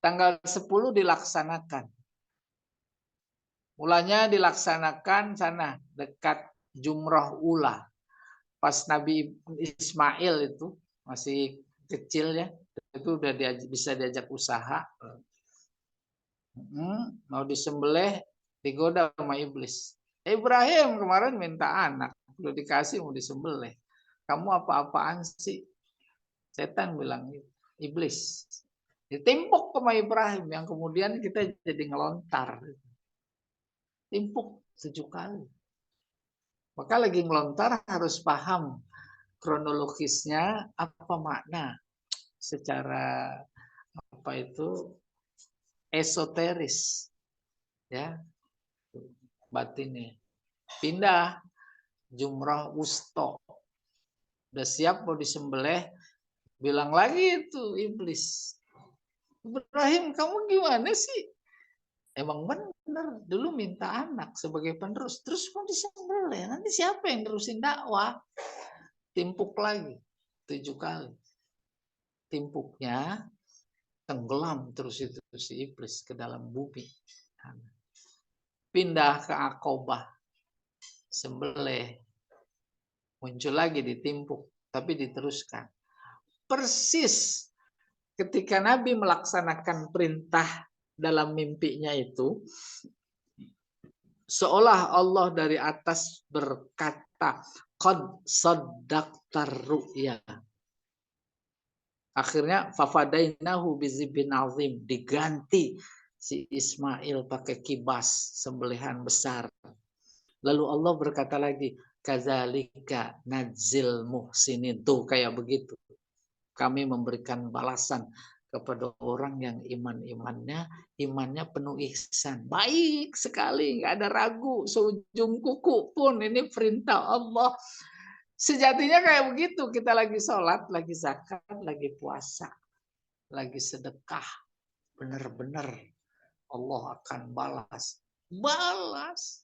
Tanggal 10 dilaksanakan. Mulanya dilaksanakan sana dekat Jumrah Ula. Pas Nabi Ismail itu masih kecil ya, itu udah bisa diajak usaha. Mau disembelih, digoda sama iblis. Ibrahim kemarin minta anak, udah dikasih mau disembelih. Kamu apa-apaan sih? Setan bilang gitu. Iblis. Ditimpuk sama Ibrahim yang kemudian kita jadi ngelontar. Timpuk 7 kali. Maka lagi ngelontar harus paham kronologisnya, apa makna secara apa itu esoteris, ya, batinnya. Pindah Jumrah Wusta, udah siap mau disembelih, bilang lagi itu iblis, Ibrahim kamu gimana sih? Emang benar, dulu minta anak sebagai penerus, terus mau disembelih, nanti siapa yang nerusin dakwah? Timpuk lagi 7 kali. Timpuknya tenggelam terus itu si iblis ke dalam bumi. Pindah ke Aqobah, sembelih, muncul lagi ditimpuk, tapi diteruskan. Persis ketika Nabi melaksanakan perintah dalam mimpinya itu, seolah Allah dari atas berkata, qad saddaqtar ru'ya. Akhirnya fafadainahu bizibin azim, diganti si Ismail pakai kibas, sembelihan besar. Lalu Allah berkata lagi, kadzalika najzil muhsinin. Tuh kayak begitu. Kami memberikan balasan kepada orang yang imannya penuh ihsan. Baik sekali, nggak ada ragu, seujung kuku pun ini perintah Allah. Sejatinya kayak begitu, kita lagi sholat, lagi zakat, lagi puasa, lagi sedekah. Benar-benar Allah akan balas. Balas.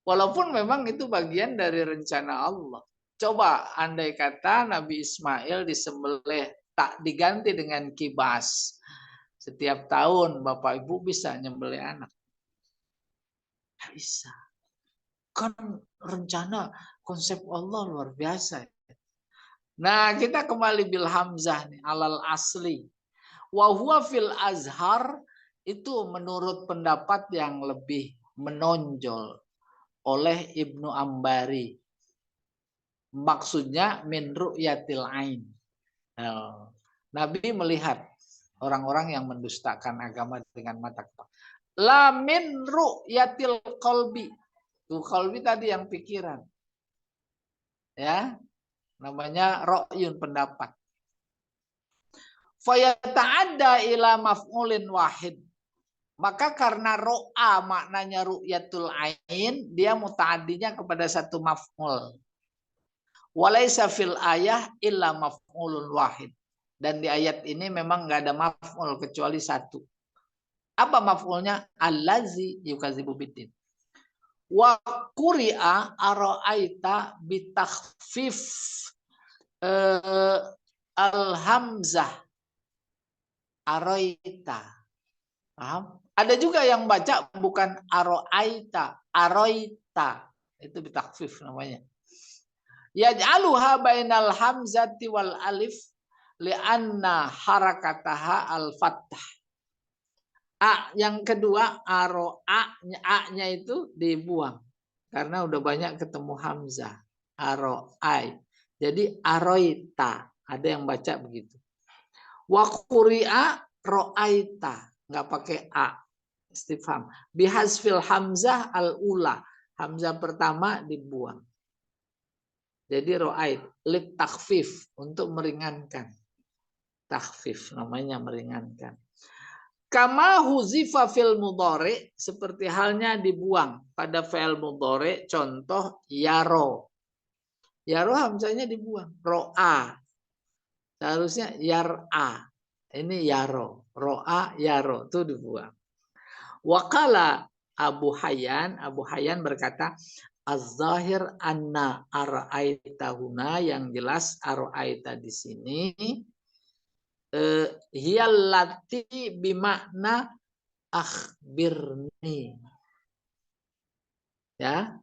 Walaupun memang itu bagian dari rencana Allah. Coba andai kata Nabi Ismail disembelih, tak diganti dengan kibas. Setiap tahun Bapak Ibu bisa nyembelih anak. Tidak bisa. Kan rencana konsep Allah luar biasa. Nah, kita kembali bil hamzah nih, alal asli. Wa huwa fil azhar, itu menurut pendapat yang lebih menonjol oleh Ibnu Ambari. Maksudnya min ru'yatil ain. Nabi melihat orang-orang yang mendustakan agama dengan mata kepala. La min ru'yatil qalbi. Tuh qalbi tadi yang pikiran. Ya. Namanya ra'yun, pendapat. Fa yata'adda ila maf'ulin wahid. Maka karena ro'a maknanya ru'yatul ain, dia muta'addinya kepada satu maf'ul. Walaisa fil ayah illa maf'ulun wahid. Dan di ayat ini memang nggak ada maf'ul kecuali satu. Apa maf'ulnya? Allazi yukadzibu biddin. Wa quri'a ara'aita bitakhfif al-hamzah. Araita. Paham? Ada juga yang baca bukan ara'aita, araita. Itu bitakfif namanya. Yaj'aluha bainal hamzati wal alif li'anna harakataha al-fathah. Yang kedua A-nya itu dibuang karena udah banyak ketemu hamzah. Aro'ai. Jadi aroita. Ada yang baca begitu. Wa quri'a ro'aita. Nggak pakai A. Istifham. Bihazfil hamzah al-ula. Hamzah pertama dibuang. Jadi ro'ait. Lit takhfif. Untuk meringankan. Takhfif namanya meringankan. Kama huzifa fil mudhari, seperti halnya dibuang pada fi'il mudhari, contoh yaro. Yaro hamzahnya dibuang. Ro'a. Seharusnya yar'a. Ini yaro. Ro'a yaro itu dibuang. Waqala Abu Hayyan berkata, az-zahir anna ara'aita huna, yang jelas ara'aita di sini hiyallati bimakna akhbirni. Ya.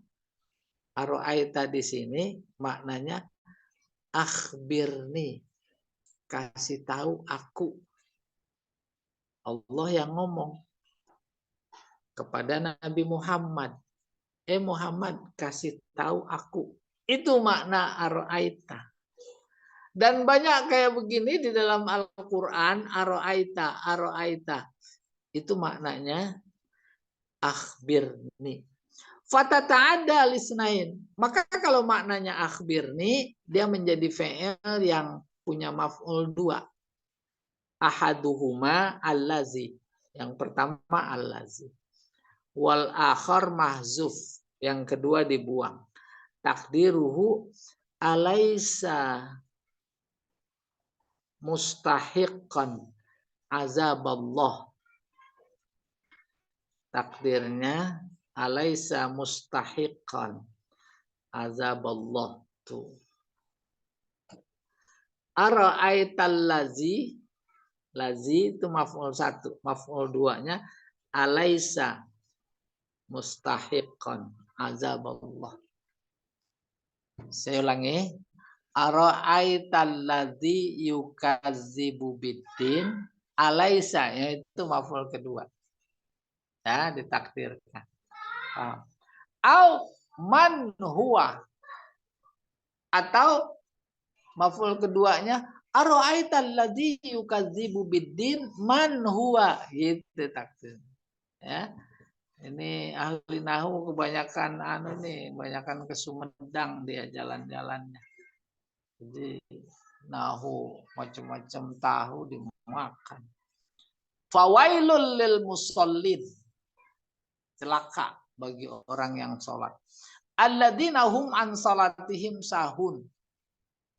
Ara'aita di sini maknanya akhbirni. Kasih tahu aku. Allah yang ngomong kepada Nabi Muhammad. Muhammad, kasih tahu aku. Itu makna ara'aita. Dan banyak kayak begini di dalam Al-Quran, ara'aita. Itu maknanya akhbirni. Fatata'adda lisnain. Maka kalau maknanya akhbirni, dia menjadi fi'il yang punya maf'ul dua. Ahaduhuma allazi. Yang pertama allazi. Wal akhar mahzuf. Yang kedua dibuang. Takdiruhu alaisa mustahiqan azaballah. Takdirnya alaisa mustahiqan azaballah. Tuh. Ara'aital lazi. Lazi itu maf'ul satu. Maf'ul duanya alaisa mustahiqan azaballah. Saya ulangi. Ara'aital ladzi yukadzibu biddin, alaisa, yaitu maf'ul kedua. Ya, ditakdirkan. Au man huwa, atau maf'ul keduanya ara'aital ladzi yukadzibu biddin man huwa, gitu takdir. Ya. Ini ahli nahu kebanyakan kebanyakan ke Sumedang dia jalan-jalannya. Jadi nahu macam-macam tahu dimakan. Fawailul lil musallin. Celaka bagi orang yang sholat. Alladzina hum an salatihim sahun.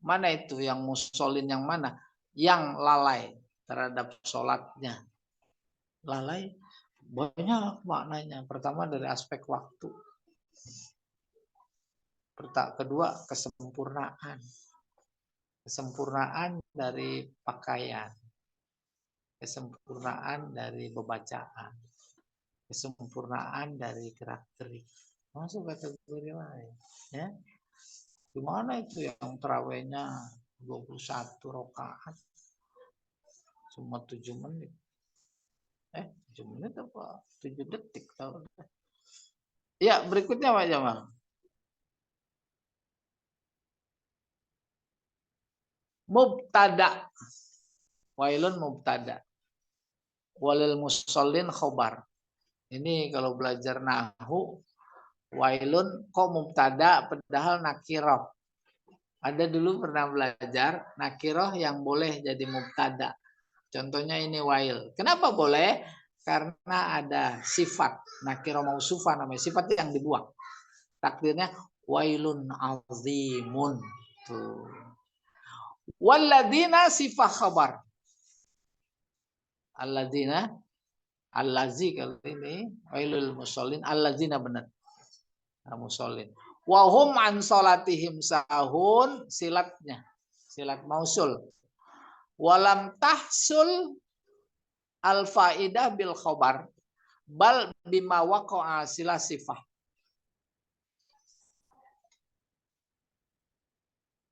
Mana itu yang musallin yang mana? Yang lalai terhadap sholatnya. Lalai banyak maknanya. Pertama dari aspek waktu. Kedua kesempurnaan. Kesempurnaan dari pakaian, kesempurnaan dari pembacaan, kesempurnaan dari gerak-gerik. Masuk kategori lain. Ya. Gimana itu yang terawihnya 21 rakaat cuma 7 menit? 7 menit apa? 7 detik tahu. Ya, berikutnya Pak Jamal. Mubtada. Wailun mubtada. Walil musallin khobar. Ini kalau belajar nahu, wailun kok mubtada padahal nakiroh. Ada dulu pernah belajar nakiroh yang boleh jadi mubtada. Contohnya ini wail. Kenapa boleh? Karena ada sifat. Nakiroh mausufah namanya. Sifat yang dibuang. Takdirnya wailun azimun. Tuh. Walladzina sifah khabar. Alladzina, allazi kali ini wailul musallin, alladzina benar. Musallin. Wa hum an salatihim sahun, silatnya. Silat mausul. Walam tahsul al faidah bil khabar bal bima waqa'a sila sifah.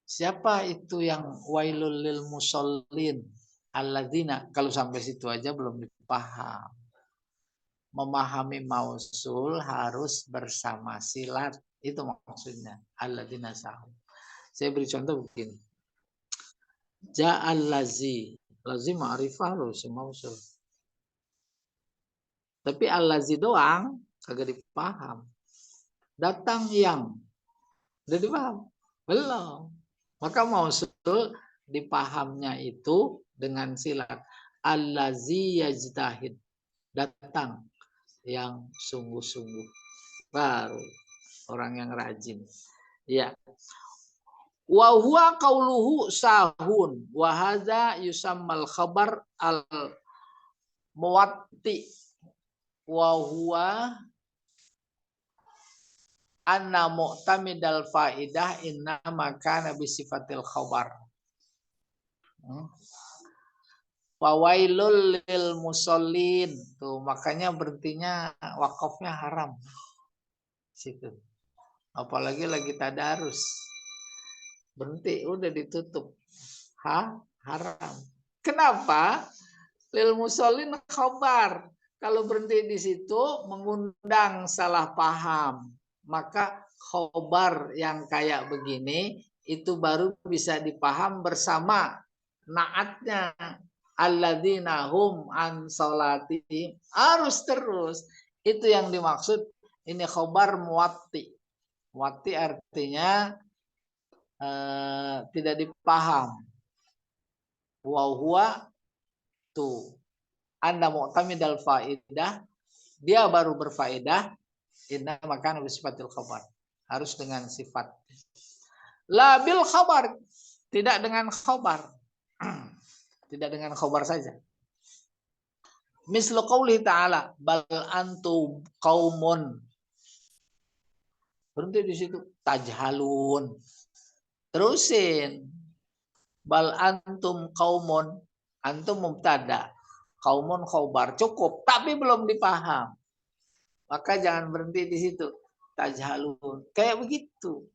Siapa itu yang wailul lil musallin alladzina? Kalau sampai situ aja belum dipaham. Memahami mausul harus bersama silat. Itu maksudnya. Alladzina sahun. Saya beri contoh begini. Ja'al lazi. Lazi ma'rifah loh si mausul. Tapi allazi doang kagak dipaham. Datang yang udah dipaham? Belum. Maka mausul dipahamnya itu dengan silat allazi yajtahid. Datang yang sungguh-sungguh. Baru orang yang rajin. Ya. Wa huwa qauluhu sahun wa hadza yusammal khabar al muwatti wa huwa anna mu'tamidal faidah inna makana bi sifatil khabar. Fawailul lil musallin. Tuh makanya berhentinya wakafnya haram. Situ. Apalagi lagi tadarus. Berhenti udah ditutup. Haram. Kenapa? Lil musallin khabar. Kalau berhenti di situ mengundang salah paham. Maka khobar yang kayak begini itu baru bisa dipaham bersama naatnya. Alladzina hum an salatihim. Harus terus. Itu yang dimaksud ini khobar muwatti. Muwatti artinya tidak dipaham. Wa huwa tuh anda mu'tamidal faidah, dia baru berfaedah inna makana bi sifatil khabar. Harus dengan sifat. La bil khabar, tidak dengan khabar. Tidak dengan khabar saja. Mislu qauli ta'ala bal antum qaumun. Berhenti di situ. Tajhalun. Terusin. Bal antum qaumun. Antum mubtada. Qaumun khabar. Cukup. Tapi belum dipaham. Maka jangan berhenti di situ. Tajhalun. Kayak begitu.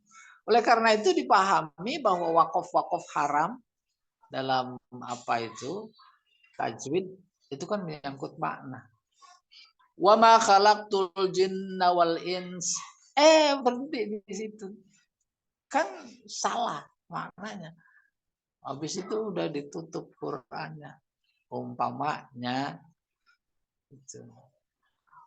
Oleh karena itu dipahami bahwa wakaf-wakaf haram dalam apa itu tajwid itu kan menyangkut makna. Wa ma khalaqtul jinna wal ins. Berhenti di situ. Kan salah maknanya. Habis itu udah ditutup Qur'annya. Umpamanya itu.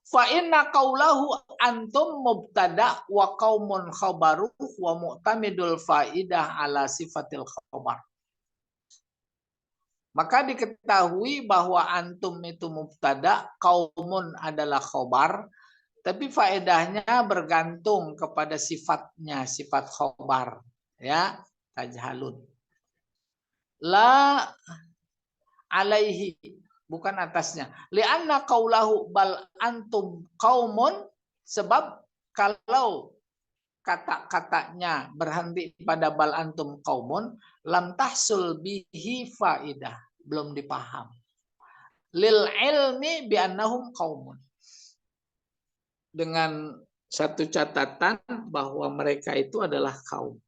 Fa inna qaulahu antum mubtada wa qaumun khabaru wa mu'tamidul faidah ala sifatil khabar. Maka diketahui bahwa antum itu mubtada, qaumun adalah khobar, tapi faedahnya bergantung kepada sifatnya, sifat khobar. Ya, tajhalun. La alaihi, bukan atasnya. Li'anna qaulahu bal antum qaumun, sebab kalau kata-katanya berhenti pada bal antum qaumun, lam tahsul bihi faidah, belum dipaham. Lil ilmi bi annahum qaumun. Dengan satu catatan bahwa mereka itu adalah kaum.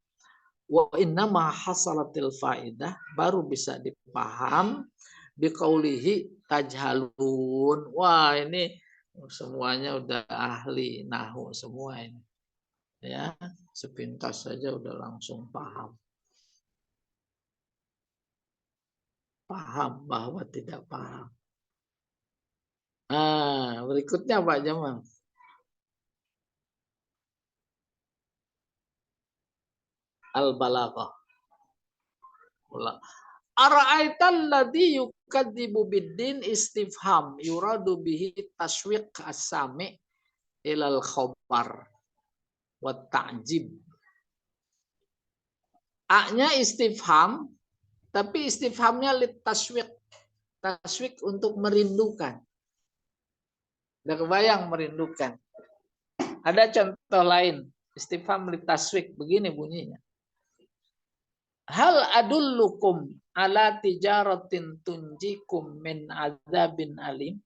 Wa inna ma hasalatil faidah, baru bisa dipaham biqaulihi tajhalun. Wah, ini semuanya udah ahli nahwu semua ini. Ya, sepintas saja udah langsung paham. Paham bahwa tidak paham. Berikutnya Pak Jamal. Al-balaghah. Ara'aital ladzi yukadzibu biddin istifham yuradu bihi taswiq as-sami ilal khabar wa ta'jib. A-nya istifham, tapi istifhamnya lit taswiq. Taswiq untuk merindukan. Udah kebayang merindukan. Ada contoh lain. Istifham lit taswiq. Begini bunyinya. Hal adullukum ala tijaratin tunjikum min adzabin alim.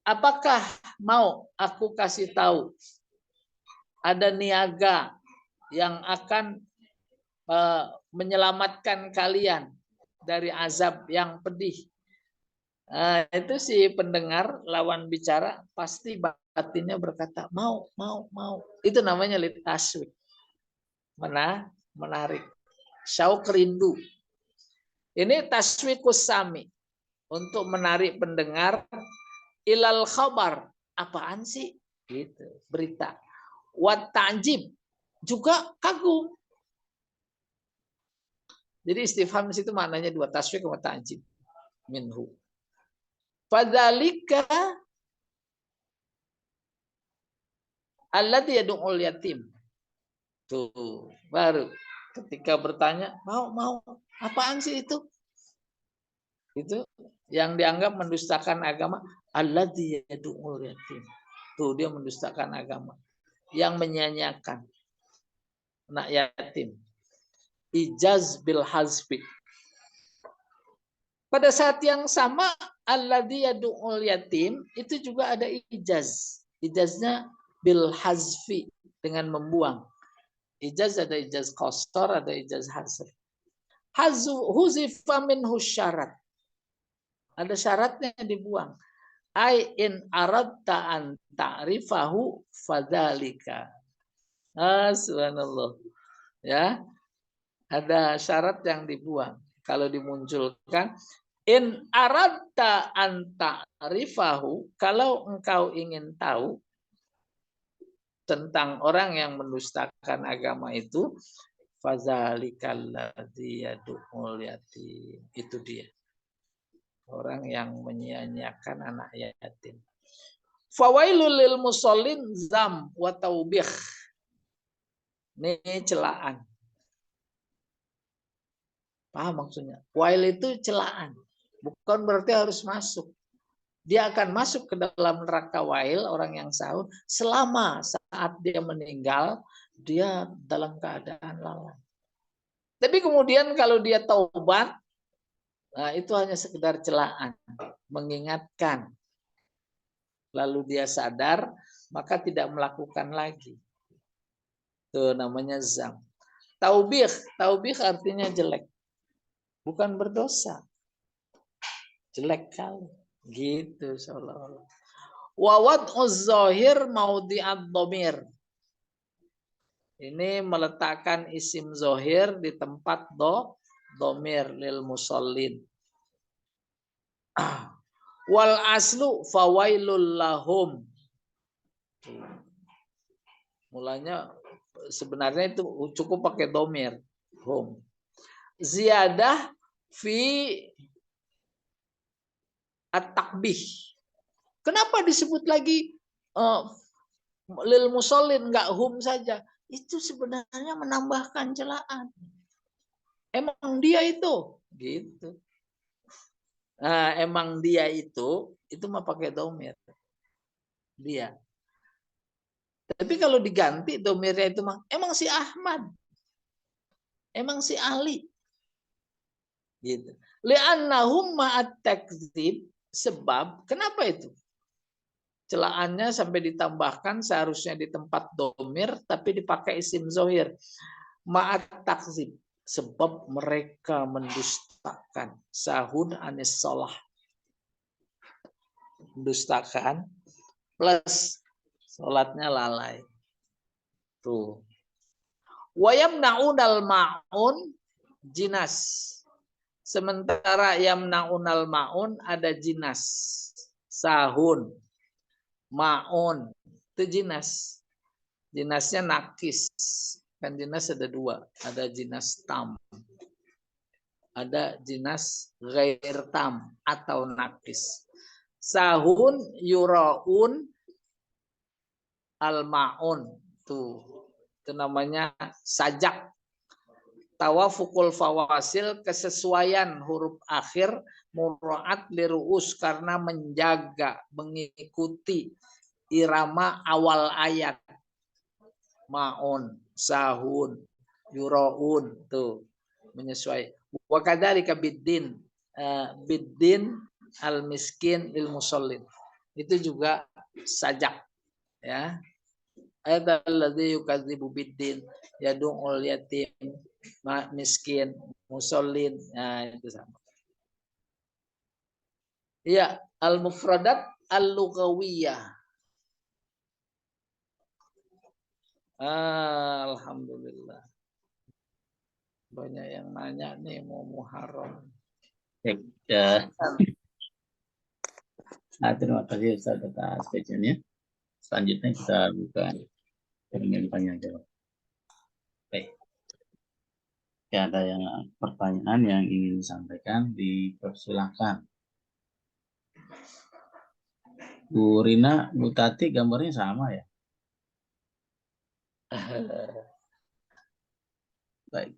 Apakah mau aku kasih tahu ada niaga yang akan menyelamatkan kalian dari azab yang pedih? Itu si pendengar lawan bicara pasti batinnya berkata mau. Itu namanya litaswik. Menarik. Syauq rindu. Ini taswikus sami, untuk menarik pendengar ilal khabar. Apaan sih? Gitu, berita. Wa ta'jib, juga kagum. Jadi istifham di situ maknanya dua, tasfiq wa ta'jib minhu. Fadzalika alladzi yad'ul yatim. Tuh, baru ketika bertanya, mau apaan sih itu? Itu yang dianggap mendustakan agama, alladzi yad'ul yatim. Tuh, dia mendustakan agama. Yang menyanyiakan anak yatim. Ijaz bil hazfi. Pada saat yang sama, alladzi yad'ul yatim itu juga ada ijaz. Ijaznya bil hazfi, dengan membuang. Ijaz ada ijaz qasar, ada ijaz hazf. Huzifa minhu syarat. Ada syaratnya dibuang. Ai in aradta an ta'rifahu fadzalika. Subhanallah. Ya, ada syarat yang dibuang. Kalau dimunculkan in aradta an ta'rifahu, kalau engkau ingin tahu tentang orang yang mendustakan agama itu, fadzalikal ladzi yad'ul yatim. Itu dia. Orang yang menyia-nyiakan anak yatim. Fawailul lil musallin zam wa taubih. Ini celaan. Paham maksudnya? Wail itu celaan. Bukan berarti harus masuk. Dia akan masuk ke dalam neraka wail, orang yang sahur, selama saat dia meninggal, dia dalam keadaan lalai. Tapi kemudian kalau dia taubat, nah itu hanya sekedar celaan, mengingatkan. Lalu dia sadar, maka tidak melakukan lagi. Itu namanya zam. Taubih artinya jelek. Bukan berdosa. Jelek kali. Gitu seolah-olah. Wawad uz-zahir maudi'ad dhamir. Ini meletakkan isim zohir di tempat dhamir lil musallin. Wal aslu fawailul lahum. Mulanya sebenarnya itu cukup pakai dhamir. Hum. Ziyadah fi at-takbih. Kenapa disebut lagi lil musallin, enggak hum saja? Itu sebenarnya menambahkan celaan. Emang dia itu, gitu. Nah, emang dia itu mah pakai dhamir. Dia. Tapi kalau diganti dhamirnya itu mah, emang si Ahmad. Emang si Ali. Gitu. Li'annahum ma'at takdzib, sebab kenapa itu? Celaannya sampai ditambahkan seharusnya di tempat domir tapi dipakai isim zohir. Ma'at takzib, sebab mereka mendustakan. Sahun anis sholah, mendustakan plus sholatnya lalai. Tuh. Wayamna'unal ma'un jinas. Sementara yamna'unal ma'un ada jinas. Sahun, ma'un, itu jinas. Jinasnya nakis. Kan jinas ada dua. Ada jinas tam. Ada jinas ghair tam atau nakis. Sahun yuraun al-ma'un. Tuh. Itu namanya sajak. Tawafukul fawasil, kesesuaian huruf akhir, muraat liruus, karena menjaga, mengikuti irama awal ayat. Ma'un, sahun, yuraun, tuh menyesuaikan. Wa kadzalika biddin, biddin al miskin lil musallin. Itu juga sajak, ya. Ayat alladzi yukadzibu biddin yad'ul yatim miskin musallin. Nah, itu sama. Ya, al mufradat al lughawiyah. Alhamdulillah. Banyak yang nanya nih mau Muharram. Ya. Nah, terima kasih Ustaz atas kajiannya. Selanjutnya kita buka dengan tanya jawab. Baik. Ya, ada yang pertanyaan yang ingin disampaikan, dipersilakan. Bu Rina, Bu Tati gambarnya sama ya? Baik.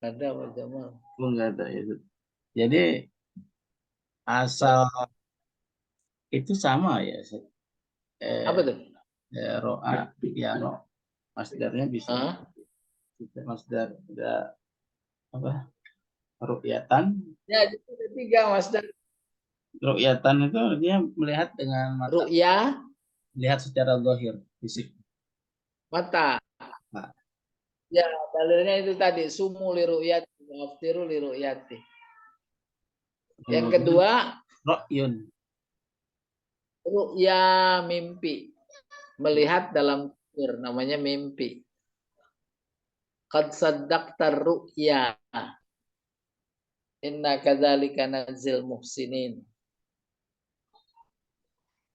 Ada Pak Jamal. Oh, enggak ada itu. Jadi asal itu sama ya. Apa tuh? Ro'a, ya ro. Masdarnya bisa. Hah? Masdar ada apa? Ru'yatan. Ya, jadi ada tiga Mas. Dan Ru'yatan itu dia melihat dengan mata, ru'ya melihat secara zahir, fisik. mata. Nah, Ya, dalilnya itu tadi sumu li ru'yati, waftiru li ru'yati. Yang kedua, Ro'yun. ru'ya mimpi. Melihat dalam tidur namanya mimpi. Qad saddaqta ru'ya. Inna kadzalika nazil muhsinin.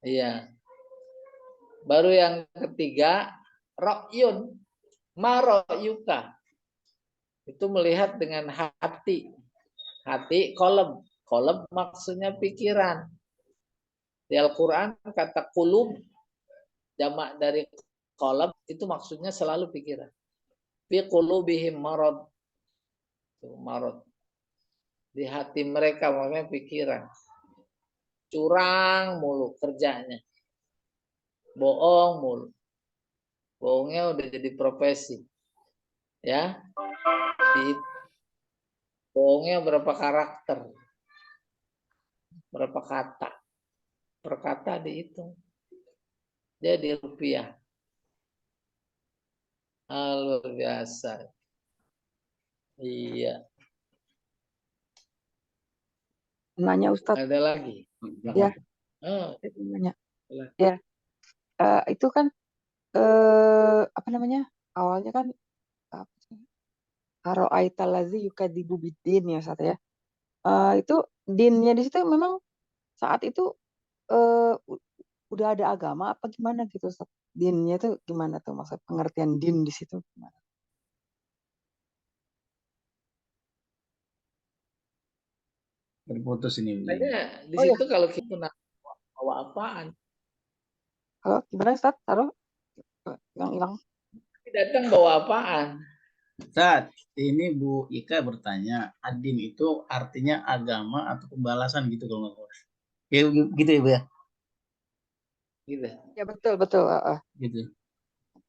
Iya. Baru yang ketiga, ra'yun, ma ra'yuka. Itu melihat dengan hati. Hati kolom. Kolom maksudnya pikiran. Di Al-Quran kata kulub, jamak dari kolom, itu maksudnya selalu pikiran. Fi qulubihim marad. Marad. Di hati mereka makanya pikiran. Curang mulu kerjanya. Bohong mulu. Bohongnya udah jadi profesi. Ya. Bohongnya berapa karakter? Berapa kata? Per kata dihitung. Jadi rupiah. Luar biasa. Iya. Nanya Ustadz, Ada lagi? ya, Oh, nanya. boleh. Ya, itu kan apa namanya? Awalnya kan Aro'aita lazi yukadzibu biddin ya Ustadz ya. Itu dinnya di situ memang saat itu udah ada agama apa gimana gitu Ustadz? Dinnya itu gimana tuh maksud pengertian din di situ gimana? Terputus ini. Kayaknya di Oh ya, situ kalau kita bawa apaan? halo gimana Ustadz? Taruh yang hilang. Datang bawa apaan? Saat ini Bu Ika bertanya, adin itu artinya agama atau pembalasan gitu kalau nggak salah. Ya, gitu ya Bu ya? Gitu. Ya betul betul. Gitu.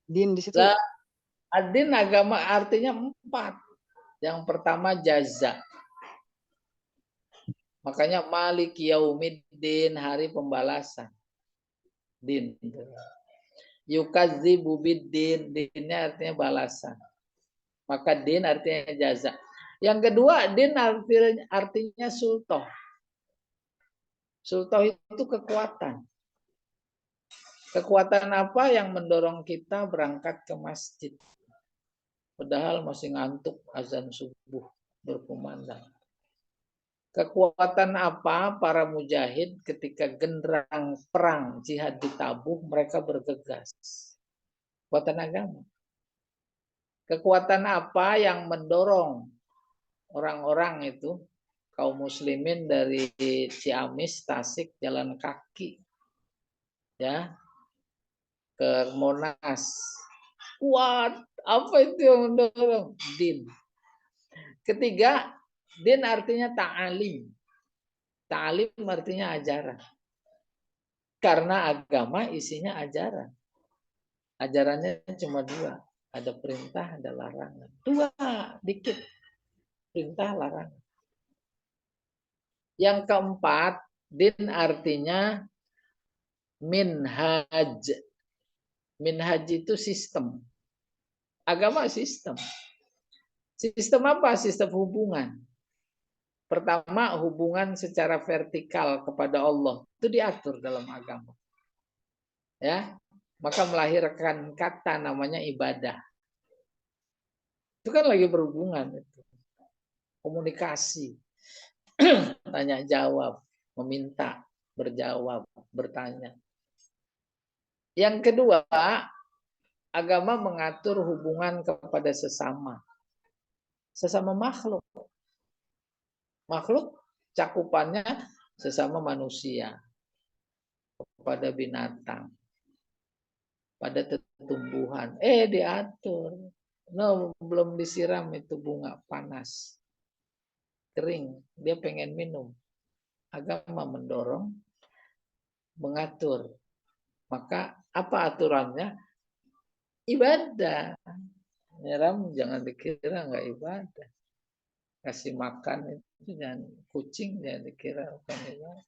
Din di situ. Lah, adin agama artinya 4. Yang pertama jaza. Makanya Malik Yaumiddin, hari pembalasan. Din. Yukadzibu biddin, dinnya artinya balasan. Maka din artinya jaza. Yang kedua, din artinya sultoh. Sultoh itu kekuatan. Kekuatan apa yang mendorong kita berangkat ke masjid? Padahal masih ngantuk azan subuh berkumandang. Kekuatan apa para mujahid ketika genderang perang jihad ditabuh mereka bergegas? Kekuatan agama. Kekuatan apa yang mendorong orang-orang itu kaum muslimin dari Ciamis, Tasik jalan kaki ya ke Monas? Kuat. Apa itu yang mendorong? Din. Ketiga, din artinya ta'alim. Ta'alim artinya ajaran. Karena agama isinya ajaran. Ajarannya cuma 2. Ada perintah, ada larangan. 2, dikit. Perintah, larangan. Yang keempat, din artinya minhaj. Minhaj itu sistem. Agama sistem. Sistem apa? Sistem hubungan. Pertama, hubungan secara vertikal kepada Allah itu diatur dalam agama. Ya, maka melahirkan kata namanya ibadah. Itu kan lagi berhubungan itu. Komunikasi. tanya jawab, meminta, berjawab, bertanya. Yang kedua, agama mengatur hubungan kepada sesama makhluk. Makhluk cakupannya sesama manusia, kepada binatang, pada tumbuhan. Diatur. No, belum disiram itu bunga panas, kering, dia pengen minum. Agama mendorong, mengatur. Maka apa aturannya? Ibadah. Nyiram jangan dikira nggak ibadah. Kasih makan itu jangan, kucing jangan dikira bukan ibadah.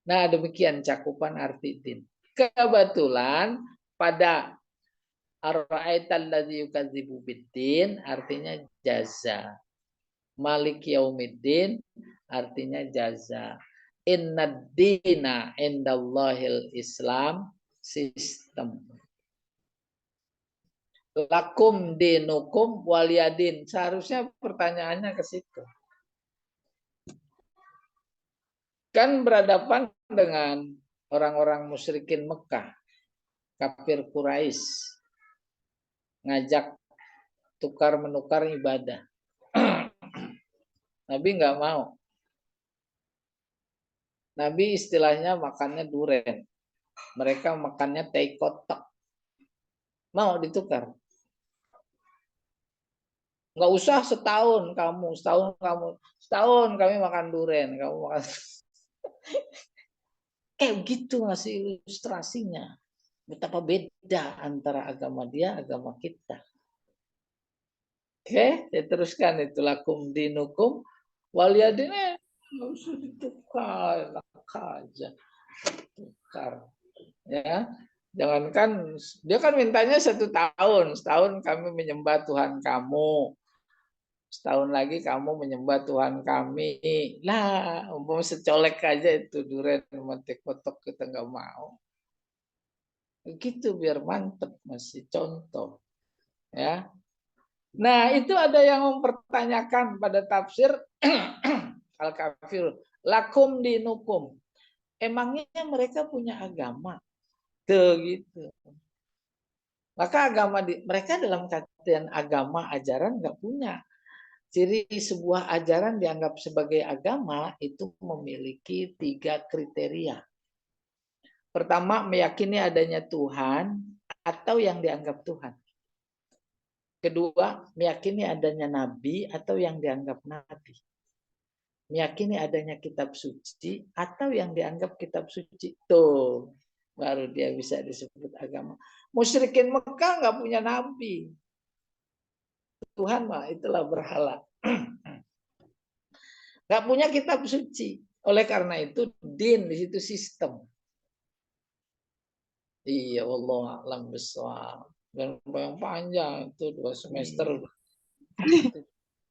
Nah, demikian cakupan arti din. Kebetulan pada Ar-ra'aital ladzi yukadzibu biddin artinya jaza. Malik yaumiddin artinya jaza. Innad dina indallahil Islam, sistem. Lakum dinukum waliyadin. Seharusnya pertanyaannya ke situ. Kan berhadapan dengan orang-orang musyrikin Mekah, kafir Quraisy, ngajak tukar menukar ibadah. Nabi nggak mau. Nabi istilahnya makannya duren. Mereka makannya teh kotak. Mau ditukar? Nggak usah setahun kamu, setahun kami makan duren, kamu makan. Kayak gitu ngasih ilustrasinya. Betapa beda antara agama dia, agama kita. Oke, saya teruskan itu lakum dinukum waliyadin, nggak usah ditukar, enak aja. Tukar. Ya, jangankan dia kan mintanya 1 tahun, setahun kami menyembah Tuhan kamu, setahun lagi kamu menyembah Tuhan kami. Lah, umpama secolek aja itu duren mati kotok kita nggak mau. Begitu biar mantep, masih contoh. Ya. Nah, itu ada yang mempertanyakan pada tafsir Al-Kafir, lakum dinukum. Emangnya mereka punya agama? Tuh gitu. Maka agama mereka dalam kaitan agama ajaran nggak punya. Ciri sebuah ajaran dianggap sebagai agama itu memiliki 3 kriteria. Pertama, meyakini adanya Tuhan atau yang dianggap Tuhan. Kedua, meyakini adanya nabi atau yang dianggap nabi. Meyakini adanya kitab suci atau yang dianggap kitab suci. Tuh, baru dia bisa disebut agama. Musyrikin Mekah nggak punya nabi. Tuhan mah itulah berhala. Nggak punya kitab suci. Oleh karena itu, din di situ sistem. Iya, Allah a'lam bishawab. Dan yang panjang itu 2 semester.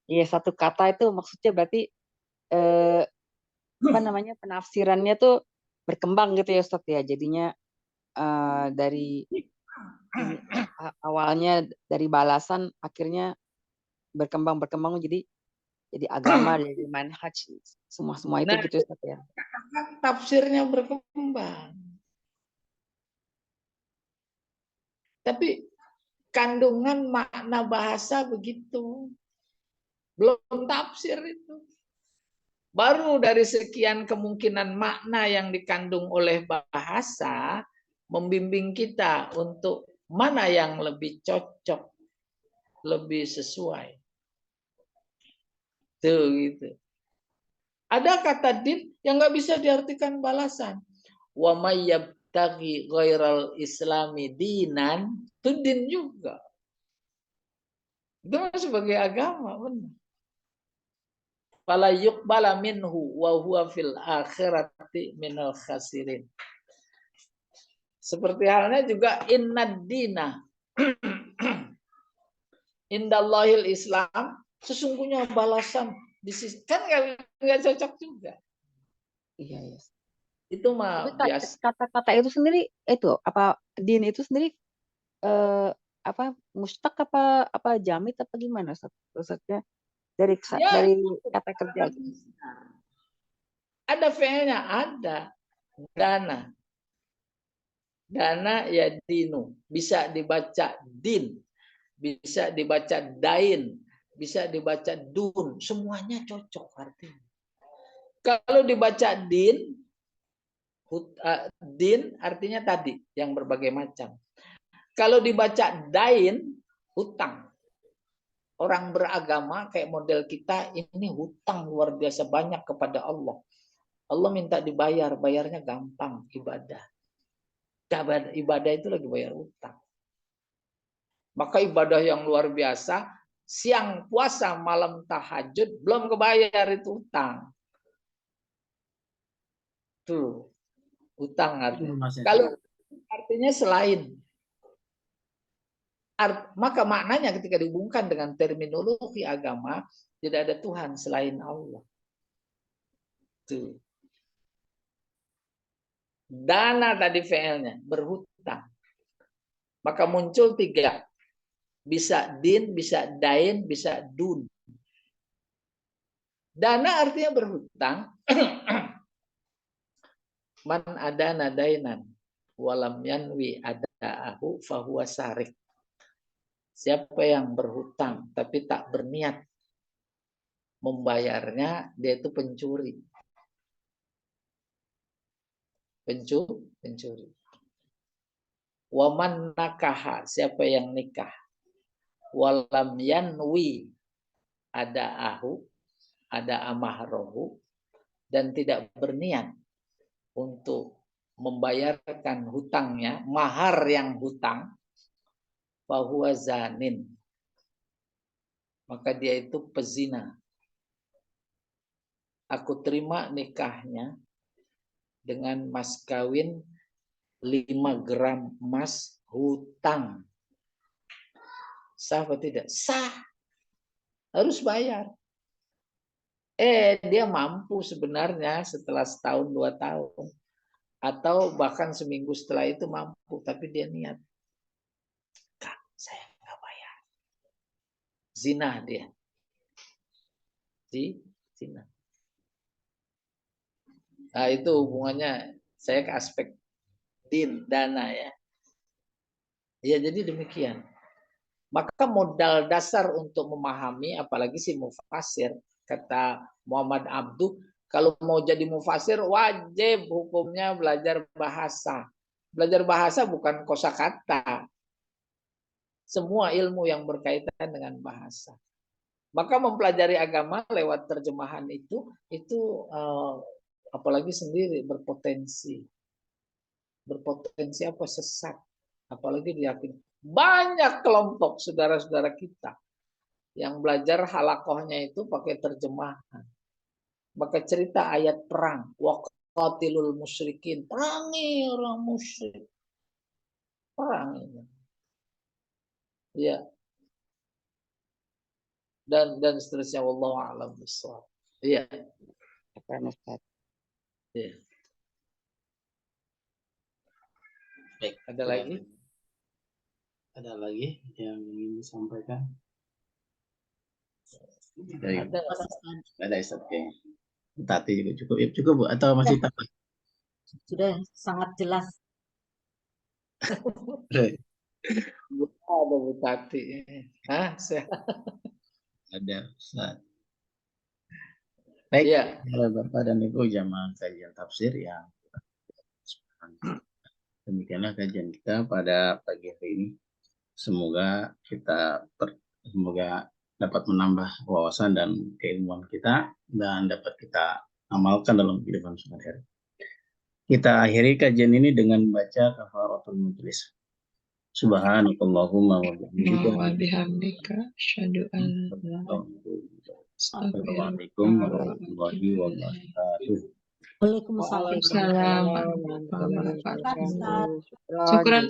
Iya, satu kata itu maksudnya berarti apa namanya, penafsirannya tuh berkembang gitu ya Ustaz ya. Jadinya dari awalnya dari balasan akhirnya berkembang jadi agama, jadi manhaj, semua itu Nah, gitu Ustaz ya. tafsirnya berkembang. Tapi kandungan makna bahasa begitu. Belum tafsir itu. Baru dari sekian kemungkinan makna yang dikandung oleh bahasa, membimbing kita untuk mana yang lebih cocok, lebih sesuai. Tuh gitu. Ada kata din yang nggak bisa diartikan balasan. Wa may yabtaghi ghairal islami dinan, itu din juga. Itu sebagai agama, benar. Fala yuqbala minhu wa huwa fil akhirati minal khasirin. Seperti halnya juga innad dina indallahil Islam, sesungguhnya balasan di sisi, kan nggak cocok juga. Iya, iya. Itu mah Tapi biasa. kata-kata itu sendiri itu apa, din itu sendiri apa mustaq apa jamid apa gimana Ustaz? Ustaznya dari Ya, dari kata kerja. Ada fi'ilnya, ada. Dana. Dana ya dinu. Bisa dibaca din. Bisa dibaca dain. Bisa dibaca dun. Semuanya cocok artinya. Kalau dibaca din artinya tadi yang berbagai macam. Kalau dibaca dain, hutang. Orang beragama kayak model kita ini hutang luar biasa banyak kepada Allah. Allah minta dibayar, bayarnya gampang, ibadah. Ibadah itu lagi bayar hutang. Maka ibadah yang luar biasa, siang puasa, malam tahajud, belum kebayar itu hutang. Tuh, hutang artinya. Kalau artinya selain. Maka maknanya ketika dihubungkan dengan terminologi agama, tidak ada Tuhan selain Allah. Tuh. Dana tadi fi'ilnya, berhutang. Maka muncul 3. Bisa din, bisa dain, bisa dun. Dana artinya berhutang. Man adana dainan walam yanwi adaahu fahuwa sarik. Siapa yang berhutang tapi tak berniat membayarnya, dia itu pencuri. Pencuri. Waman nakaha, siapa yang nikah. Walam yanwi adaahu, ada amahrohu, dan tidak berniat untuk membayarkan hutangnya, mahar yang hutang, fahuwa zanin, maka dia itu pezina. Aku terima nikahnya dengan mas kawin 5 gram emas hutang. Sah atau tidak? Sah. Harus bayar. Dia mampu sebenarnya setelah setahun 2 tahun. Atau bahkan seminggu setelah itu mampu. Tapi dia niat. Kak, saya nggak bayar. Zina dia. Zina. Nah itu hubungannya saya ke aspek din, dana ya. Ya jadi demikian. Maka modal dasar untuk memahami, apalagi si mufasir, kata Muhammad Abduh, kalau mau jadi mufasir wajib hukumnya belajar bahasa. Belajar bahasa bukan kosakata. Semua ilmu yang berkaitan dengan bahasa. Maka mempelajari agama lewat terjemahan itu apalagi sendiri berpotensi. Berpotensi apa? Sesat. Apalagi diyakini. Banyak kelompok saudara-saudara kita yang belajar halakohnya itu pakai terjemahan. Maka cerita ayat perang. Waqatilul musyrikin. Perangi orang musyrik. Perang ini. Ya. Dan seterusnya. Wallahu a'lam bishawab. Iya. Ya. Baik. Ada lagi? Ada lagi yang ingin disampaikan? Ada Ustaz kayaknya. Tati juga cukup. Ya, cukup Bu atau masih tambah? Sudah sangat jelas. Ada Bu Tati. Hah? Ada Ustaz. Baik, Ya. Bapak dan Ibu jamaah kajian tafsir yang demikianlah kajian kita pada pagi hari ini. Semoga dapat menambah wawasan dan keilmuan kita dan dapat kita amalkan dalam kehidupan sehari-hari. Kita akhiri kajian ini dengan membaca kafaratul majlis. Subhanakallahumma wa bihamdika asyhadu an la ilaha Assalamualaikum warahmatullahi wabarakatuh. Waalaikumsalam. Waalaikumsalam warahmatullahi wabarakatuh. Syukran.